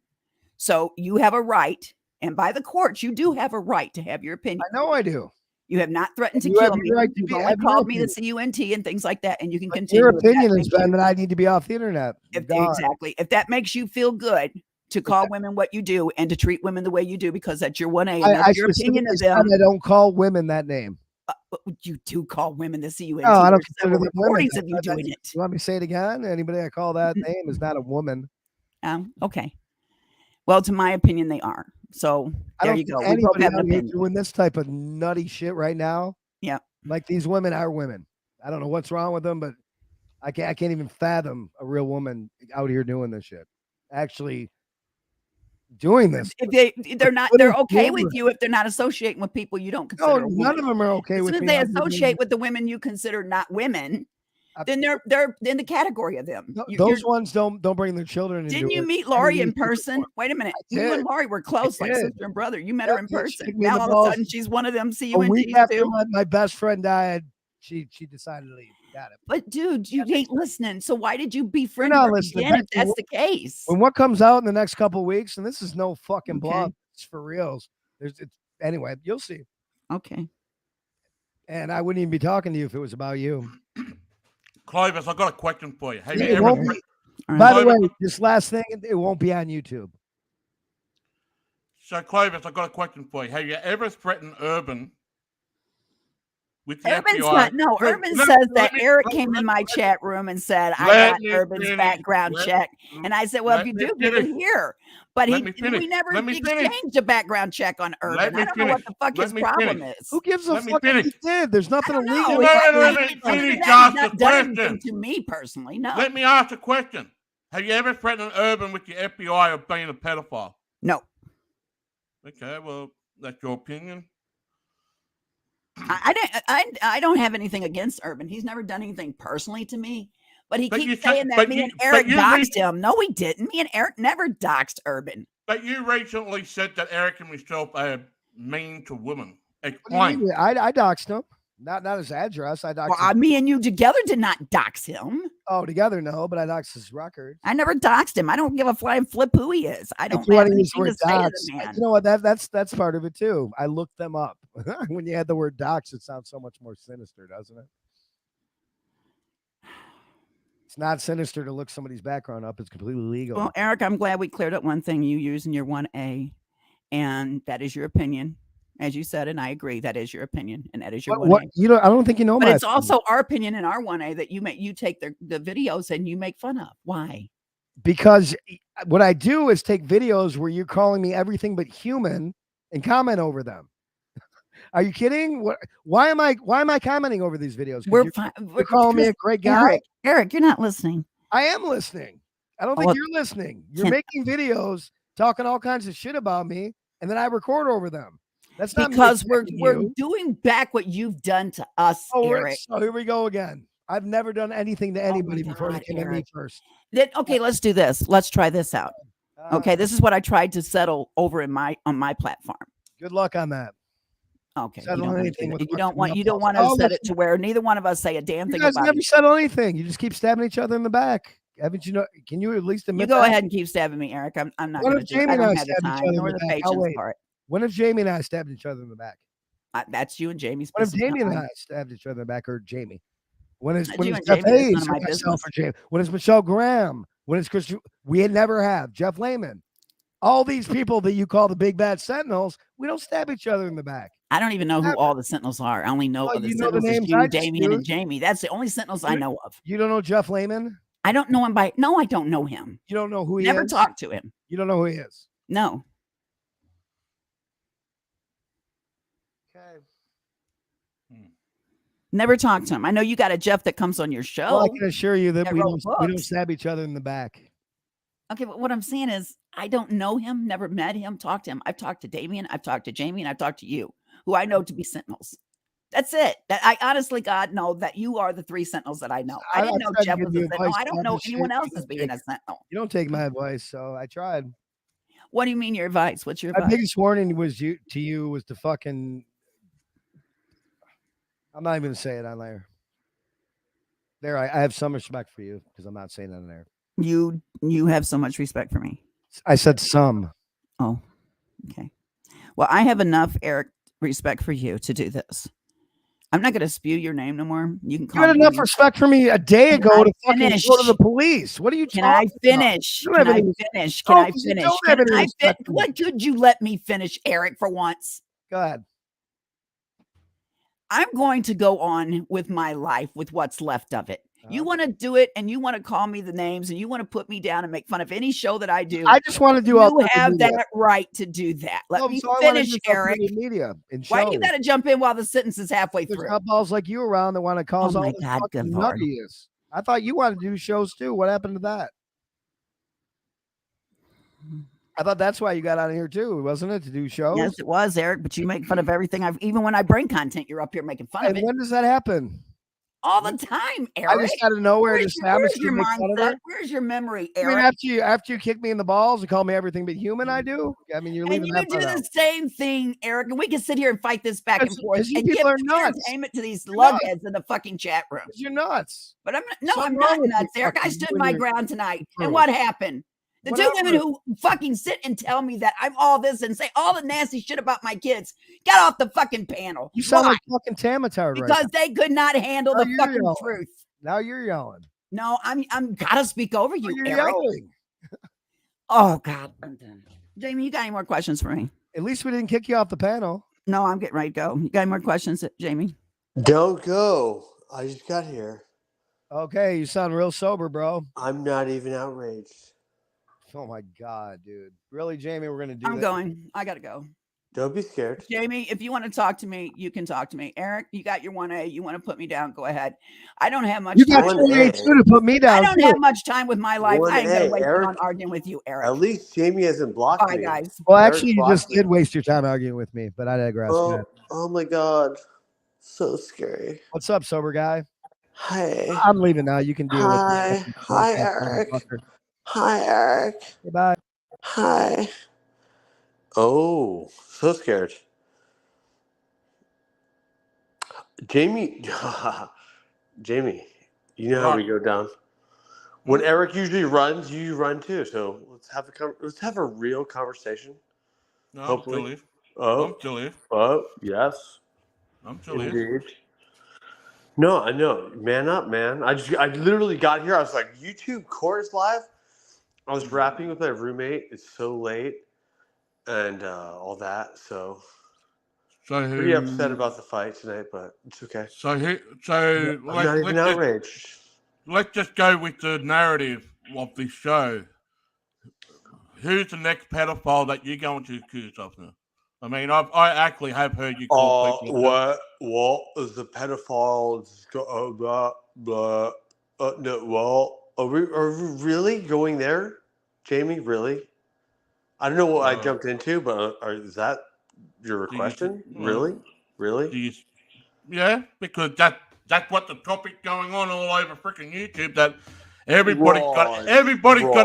So you have a right, and by the courts, you do have a right to have your opinion. I know I do. You have not threatened to kill me. You've only called me the CUNT and things like that, and you can continue. Your opinion has been that I need to be off the internet. Exactly. If that makes you feel good to call women what you do and to treat women the way you do, because that's your 1A, and that's your opinion of them. I don't call women that name. You do call women the CUNT. No, I don't consider them women. Of you doing it. You want me to say it again? Anybody I call that name is not a woman. Okay. Well, to my opinion, they are. So there you go. We both have an opinion. Doing this type of nutty shit right now. Yeah. Like these women are women. I don't know what's wrong with them, but I can't even fathom a real woman out here doing this shit. Actually doing this. If they're okay with you if they're not associating with people you don't consider. No, none of them are okay with me. If they associate with the women you consider not women, then they're in the category of them. No, those ones don't bring their children into it. Didn't you meet Lori in person? Wait a minute. You and Lori were close, like sister and brother. You met her in person. Now all of a sudden she's one of them CUNTs a week after my best friend died, she decided to leave. Got it. But dude, you ain't listening. So why did you befriend her again if that's the case? When what comes out in the next couple of weeks, and this is no fucking bluff, it's for reals. Anyway, you'll see. Okay. And I wouldn't even be talking to you if it was about you. Clovis, I've got a question for you. By the way, this last thing, it won't be on YouTube. So, Clovis, I've got a question for you. Have you ever threatened Urban with the Urban's FBI? Urban says that Eric came in my chat room and said, I got Urban's background check. And I said, well, if you do, get it here. But we never exchanged a background check on Urban. I don't know what the fuck his problem is. Who gives a fuck if he did? There's nothing illegal. Let me finish asking the question. To me personally, no. Let me ask a question. Have you ever threatened Urban with the FBI of being a pedophile? No. Okay, well, that's your opinion. I don't have anything against Urban. He's never done anything personally to me. But he keeps saying that me and Eric doxed him. No, we didn't. Me and Eric never doxed Urban. But you recently said that Eric and myself are mean to women. Explain. I doxed him. Not his address. I doxed him. Me and you together did not dox him. Oh, together, no, but I doxed his records. I never doxed him. I don't give a flying flip who he is. I don't have anything to say to the man. You know what? That's part of it too. I looked them up. When you had the word dox, it sounds so much more sinister, doesn't it? It's not sinister to look somebody's background up. It's completely legal. Well, Eric, I'm glad we cleared up one thing you use in your 1A, and that is your opinion. As you said, and I agree, that is your opinion, and that is your 1A. I don't think you know. But it's also our opinion in our 1A that you take the videos and you make fun of. Why? Because what I do is take videos where you're calling me everything but human and comment over them. Are you kidding? Why am I commenting over these videos? You're calling me a great guy. Eric, you're not listening. I am listening. I don't think you're listening. You're making videos talking all kinds of shit about me, and then I record over them. That's not because we're doing back what you've done to us, Eric. So here we go again. I've never done anything to anybody before they came to me first. Okay, let's do this. Let's try this out. Okay, this is what I tried to settle over on my platform. Good luck on that. Okay, you don't want to set it to where neither one of us say a damn thing about it. You guys never settle anything. You just keep stabbing each other in the back. Haven't you know? Can you at least admit? You go ahead and keep stabbing me, Eric. I'm not going to do it. I don't have the time nor the patience for it. When have Jamie and I stabbed each other in the back? That's you and Jamie. What if Jamie and I stabbed each other in the back, or Jamie? When is Jeff Hayes or myself or Jamie? When is Michelle Graham? When is Chris? We never have Jeff Lehman. All these people that you call the big bad sentinels, we don't stab each other in the back. I don't even know who all the sentinels are. I only know the sentinels is you, Damien, and Jamie. That's the only sentinels I know of. You don't know Jeff Lehman? I don't know him No, I don't know him. You don't know who he is? Never talked to him. You don't know who he is? No. Okay. Never talked to him. I know you got a Jeff that comes on your show. Well, I can assure you that we don't stab each other in the back. Okay, but what I'm saying is I don't know him, never met him, talked to him. I've talked to Damien, I've talked to Jamie, and I've talked to you, who I know to be sentinels. That's it. That I honestly, God, know that you are the three sentinels that I know. I didn't know Jeff was a sentinel. I don't know anyone else as being a sentinel. You don't take my advice, so I tried. What do you mean your advice? What's your My advice? biggest warning was to you was to fucking. I'm not even gonna say it on there. There, I have some respect for you because I'm not saying that on there. You have so much respect for me. I said some. Oh, okay. Well, I have enough, Eric, respect for you to do this. I'm not going to spew your name no more. You can You call had me. enough respect for me a day Can ago I to fucking finish? go to the police. What are you Can talking I about? finish? You don't Can have I any- finish? No, Can I 'cause you finish? don't have Can any I respect for me. What could you let me finish, Eric, for once? Go ahead. I'm going to go on with my life with what's left of it. You want to do it and you want to call me the names and you want to put me down and make fun of any show that I do. I just want to do You alternative have media. that right to do that. Let No, me so I wanna finish, do Eric. alternative media and Why do you shows. got to jump in while the sentence is halfway There's through? nutballs like you around that want to cause Oh all my this God, good fucking Lord. nuttiness. I thought you wanted to do shows too. What happened to that? I thought that's why you got out of here too, wasn't it? To do shows. Yes, it was, Eric, but you make fun of everything. Even when I bring content, you're up here making fun of And it when does that happen? all the time, I Eric. just got to know where Where's to your, where's establish your to make fun of mindset? her. Where's your memory, I Eric? mean, after you kick me in the balls and call me everything but human, I do. I mean, you're And leaving you that do part the out. same thing, Eric. And we can sit here and fight this back and forth Because you and give people are nuts. entertainment to these You're nuts. lugheads in the fucking chat room. 'Cause you're nuts. But I'm not, no, Something I'm wrong not with you nuts, Eric. I fucking stood doing my your ground tonight. crew. And what happened? The two women Whatever. who fucking sit and tell me that I'm all this and say all the nasty shit about my kids got off the fucking panel. You sound Why? like fucking Tamatard right Because they could not handle Now the you're fucking yelling. truth. now. Now you're yelling. No, I'm gotta speak over Now you, you're Eric. yelling. Oh God, I'm done. Jamie, you got any more questions for me? At least we didn't kick you off the panel. No, I'm getting ready to go. You got any more questions, Jamie? Don't go. I just got here. Okay, you sound real sober, bro. I'm not even outraged. Oh my god, dude. Really, Jamie, we're gonna do I'm that. going. I gotta go. Don't be scared. Jamie, if you want to talk to me, you can talk to me. Eric, you got your 1A. You want to put me down? Go ahead. I don't have much You time. got One 28 A. too to put me I down. don't too. have much time with my life. I ain't gonna 1A, waste it Eric. on arguing with you, Eric. At least Jamie hasn't blocked Bye, me. guys. Well, Eric actually, you blocked just me. did waste your time arguing with me, but I digress. Go ahead. Oh my god. So scary. What's up, sober guy? Hi. I'm leaving now. You can deal with Hi. it. Hi, Eric. Hi, Eric. Goodbye. Hi. Oh, so scared. Jamie. Jamie, you know how we go down. When Eric usually runs, you run too. So let's have a real conversation. No, Hopefully. I'm still here. Oh, I'm still here. oh, yes, I'm still here. indeed. No, I know. Man up, man. I literally got here. I was like, YouTube chorus live. I was rapping with my roommate. It's so late, and all that. So pretty upset about the fight tonight, but it's okay. So I'm not even outraged. let's just go with the narrative of this show. Who's the next pedophile that you're going to accuse of now? I mean, I actually have heard you call people. What is the pedophiles? Blah blah. No, well, are we really going there, Jamie? Really? I don't know what I jumped into, but is that your question? Really? Yeah, because that's what the topic going on all over freaking YouTube. That everybody's got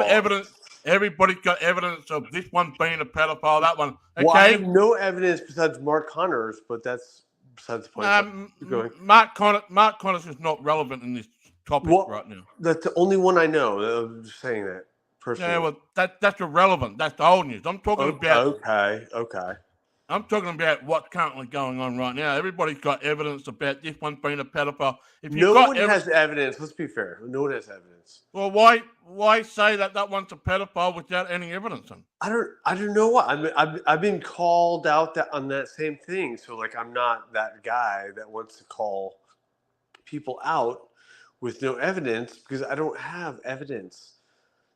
evidence. Everybody's got evidence of this one being a pedophile, that one. Okay. Well, I have no evidence besides Mark Connors, but that's besides the point. Mark Connors is not relevant in this topic right now. That's the only one I know. I'm just saying that personally. Yeah, well, that's irrelevant. That's the old news. I'm talking about. Okay. I'm talking about what's currently going on right now. Everybody's got evidence about this one being a pedophile. No one has evidence. Let's be fair. No one has evidence. Well, why say that one's a pedophile without any evidence? I don't know what. I've been called out on that same thing. So like, I'm not that guy that wants to call people out with no evidence because I don't have evidence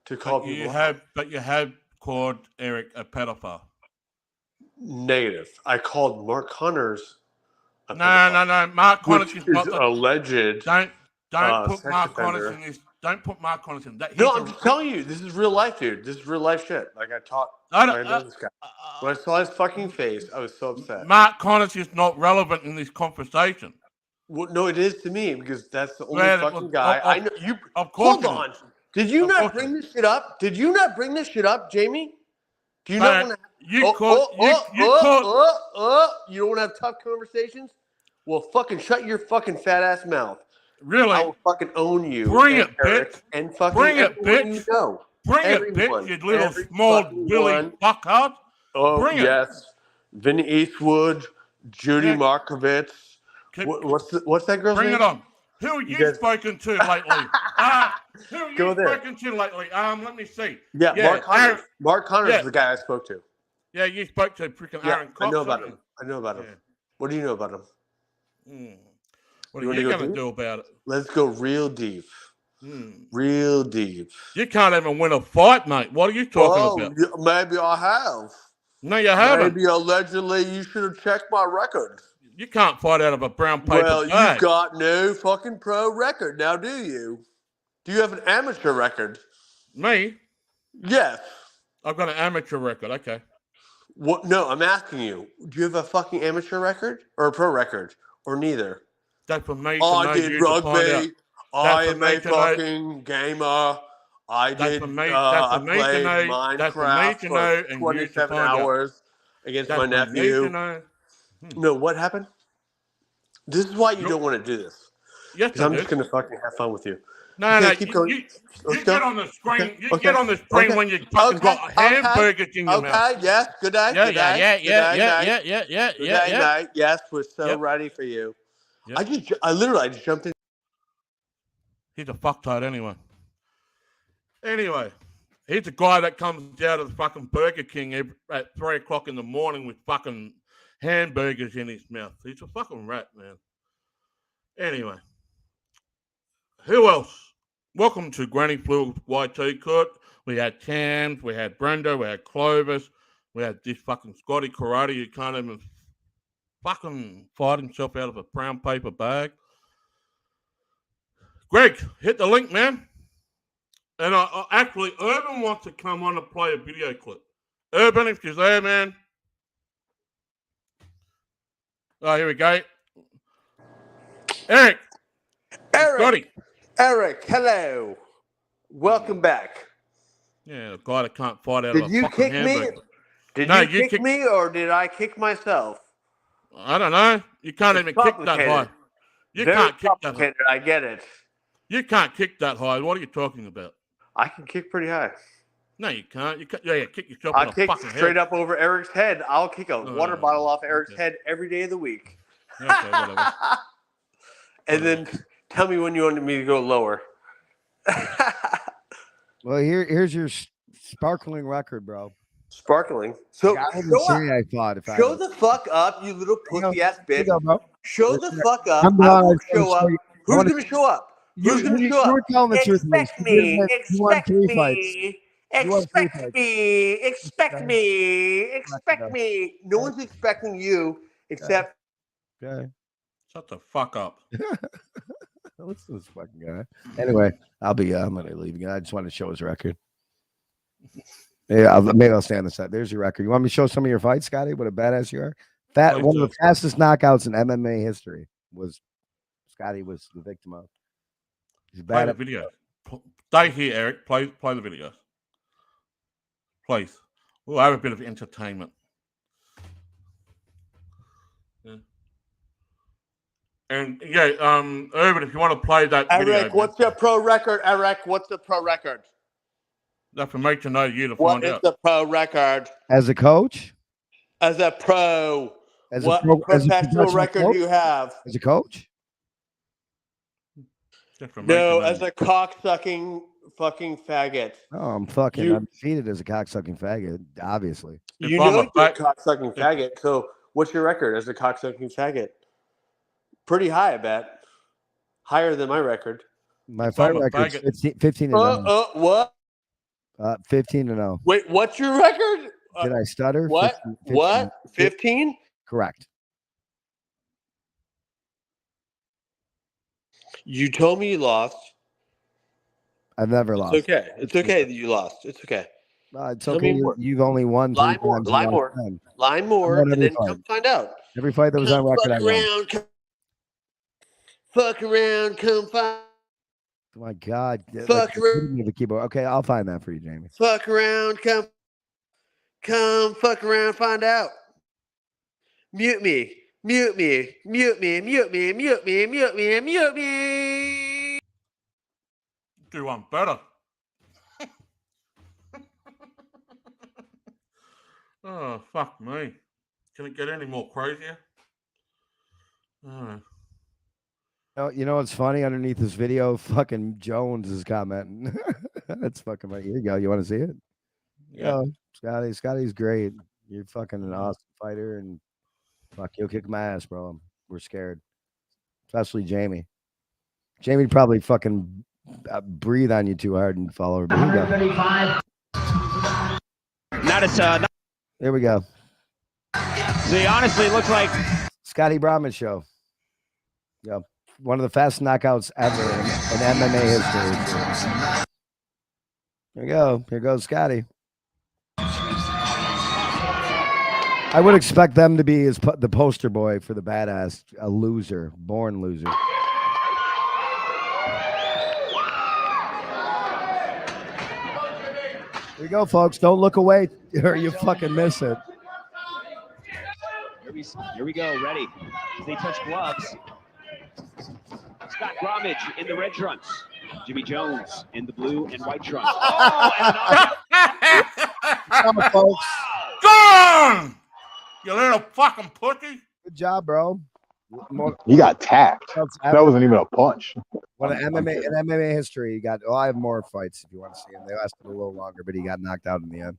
to call people out. But you have called Eric a pedophile. Negative. I called Mark Connors a pedophile. No. Mark Connors is not alleged. Don't put Mark Connors in this. Don't put Mark Connors in that. No, I'm just telling you, this is real life, dude. This is real life shit. Like I know this guy. When I saw his fucking face, I was so upset. Mark Connors is not relevant in this conversation. Well, no, it is to me because that's the only fucking guy I know. You of course. Hold on. Did you not bring this shit up? Did you not bring this shit up, Jamie? Do you not want to? You don't want to have tough conversations? Well, fucking shut your fucking fat ass mouth. Really? I will fucking own you. Bring it, Eric, bitch. and fucking Bring it, everyone bitch. you know. Bring Everyone. it, bitch, you little small Billy fuckhead. Oh, Bring yes. Vinny Eastwood, Judy Yeah. Markovitz. What's that girl's name? Bring it on. Who are you spoken to lately? Who are you spoken to lately? Let me see. Yeah, Mark Connors is the guy I spoke to. Yeah, you spoke to freaking Aaron Cox. I know about him. Yeah. What do you know about him? What are you going to do about it? Let's go real deep. Real deep. You can't even win a fight, mate. What are you talking about? Maybe I have. No, you haven't. Maybe allegedly you should have checked my record. You can't fight out of a brown paper bag. Well, you've got no fucking pro record now, do you? Do you have an amateur record? Me? Yes. I've got an amateur record. Okay. What? No, I'm asking you. Do you have a fucking amateur record or a pro record or neither? That's for me. I did rugby. I am a fucking gamer. I did. I played Minecraft for 27 hours against my nephew. No, what happened? This is why you don't want to do this. Yes, because I'm just going to fucking have fun with you. No, keep going. You get on the screen. You get on the screen when you fucking got hamburgers in your mouth. Okay, yes, good day. Yeah. Good day, mate. Yes, we're so ready for you. I literally just jumped in. He's a fucktard anyway. Anyway, he's the guy that comes out of the fucking Burger King at 3 o'clock in the morning with fucking hamburgers in his mouth. He's a fucking rat, man. Anyway, who else? Welcome to Granny Flu YT Court. We had Tams, we had Brenda, we had Clovis, we had this fucking Scotty Karate who can't even fucking fight himself out of a brown paper bag. Greg, hit the link, man. And actually, Urban wants to come on and play a video clip. Urban, if you're there, man. Oh, here we go. Eric. Scotty. Eric, hello. Welcome back. Yeah, the guy that can't fight out of a fucking hamburger. Did you kick me or did I kick myself? I don't know. You can't even kick that high. You can't kick that high. I get it. You can't kick that high. What are you talking about? I can kick pretty high. No, you can't. You kick yourself I'll in the kick fucking straight head. up over Eric's head. I'll kick a water bottle off Eric's head every day of the week. Okay, whatever. And then tell me when you want me to go lower. Well, here's your sparkling record, bro. Sparkling. So show the fuck up, you little pussy ass bitch. Show the fuck up. I will show up. Who's going to show up? Who's going to show up? Expect me. Expect me. Expect me. Expect me. Expect me. No one's expecting you except. Okay. Shut the fuck up. What's this fucking guy? Anyway, I'm gonna leave again. I just want to show his record. Yeah, maybe I'll stay on the side. There's your record. You want me to show some of your fights, Scotty? What a badass you are. One of the fastest knockouts in MMA history was Scotty was the victim of. He's bad. Play the video. Stay here, Eric. Play the video. Please. We'll have a bit of entertainment. Yeah. And Urban, if you want to play that video. Eric, what's your pro record? Eric, what's the pro record? That's for me to know you to find out. What is the pro record? As a coach? As a pro. What professional record do you have? As a coach? No, as a cock-sucking fucking faggot. Oh, I'm defeated as a cock-sucking faggot, obviously. You know you're a cock-sucking faggot, so what's your record as a cock-sucking faggot? Pretty high, I bet. Higher than my record. My fight record is 15 and 0. What? 15 and 0. Wait, what's your record? Did I stutter? What? 15? Correct. You told me you lost. I've never lost. It's okay. It's okay that you lost. It's okay. It's okay. You've only won. Lie more. Lie more, and then come find out. Every fight that was on record, I won. Fuck around, come find. Oh my God. Fuck around. The keyboard. Okay, I'll find that for you, Jamie. Fuck around, come. Come fuck around, find out. Mute me. Mute me. Mute me. Mute me. Mute me. Mute me. Mute me. Do one better. Oh, fuck me. Can it get any more crazier? You know what's funny? Underneath this video, fucking Jones is commenting. That's fucking funny. Here you go. You want to see it? Yeah. Scotty. Scotty's great. You're fucking an awesome fighter, and fuck, you'll kick my ass, bro. We're scared, especially Jamie. Jamie probably fucking breathe on you too hard and fall over. But here we go. Here we go. See, honestly, it looks like Scotty Brahman show. Yep. One of the fastest knockouts ever in MMA history. Here we go. Here goes Scotty. I would expect them to be the poster boy for the badass, a loser, born loser. Here we go, folks. Don't look away or you fucking miss it. here we go, ready. They touch gloves. Scott Gromage in the red trunks. Jimmy Jones in the blue and white trunks. Oh, and Come on, folks. Gone! You little fucking pussy. Good job, bro. You got tapped. That wasn't even a punch. What an MMA history. You got. Oh, I have more fights if you want to see him. They lasted a little longer, but he got knocked out in the end.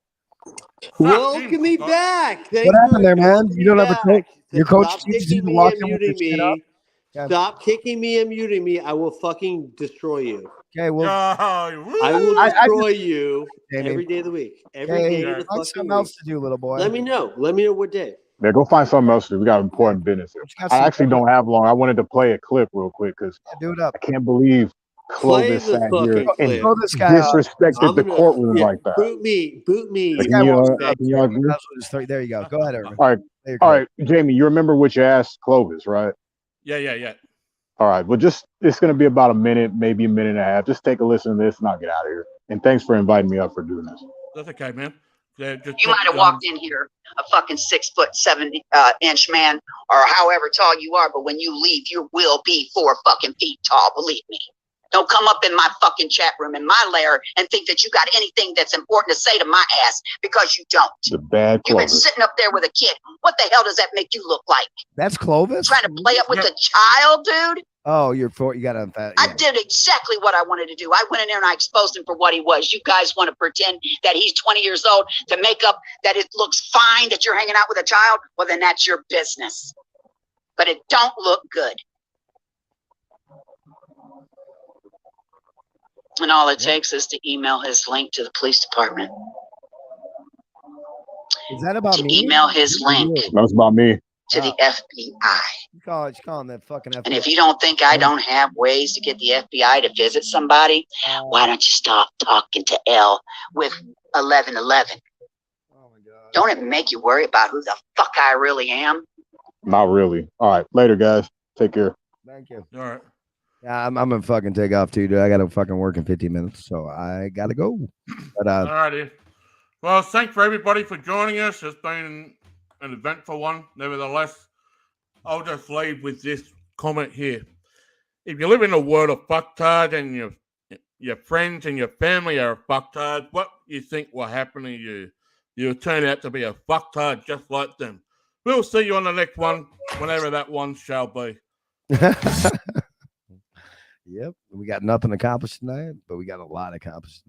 Welcome me back. What happened there, man? You don't have a coach. Your coach teaches you to walk in with your chin up. Stop kicking me and muting me. I will fucking destroy you. Okay, well, I will destroy you every day of the week. Every day of the find fucking something week. else to do, little boy. Let me know. Let me know what day. Yeah, go find something else to do. We got important business here. I actually don't have long. I wanted to play a clip real quick because do it up. I can't believe Clovis Play the sat here fucking and clip. Throw this guy off. disrespected the courtroom Yeah, like that. Boot me. Boot me. Like, guy you won't know, stop. you know, agree? That's what it's there you go. Go ahead, Irvin. All right, all right, Jamie. You remember what you asked Clovis, right? Yeah. All right. Well, it's going to be about a minute, maybe a minute and a half. Just take a listen to this, and I'll get out of here. And thanks for inviting me up for doing this. That's okay, man. Yeah, You might have walked in here a fucking 6'7" man, or however tall you are, but when you leave, you will be 4 fucking feet tall. Believe me. Don't come up in my fucking chat room in my lair and think that you got anything that's important to say to my ass, because you don't. The bad You've been Clovis. sitting up there with a kid. What the hell does that make you look like? That's Clovis. Trying to play up with a child, dude? Oh, you're for you got to. Yeah. I did exactly what I wanted to do. I went in there and I exposed him for what he was. You guys want to pretend that he's 20 years old to make up that it looks fine that you're hanging out with a child? Well, then that's your business. But it don't look good. And all it takes is to email his link to the police department. Is that about To me? email his link That's about me. to the FBI. You calling that fucking FBI. And if you don't think I don't have ways to get the FBI to visit somebody, why don't you stop talking to L with 1111? Oh my god. Don't it make you worry about who the fuck I really am? Not really. All right. Later, guys. Take care. Thank you. All right. Yeah, I'm gonna fucking take off too, dude. I gotta fucking work in 15 minutes, so I gotta go. But All righty. Well, thanks for everybody for joining us. It's been an eventful one. Nevertheless, I'll just leave with this comment here. If you live in a world of fucktards and your friends and your family are fucktards, what you think will happen to you? You'll turn out to be a fucktard just like them. We'll see you on the next one, whenever that one shall be. Yep, we got nothing accomplished tonight, but we got a lot accomplished.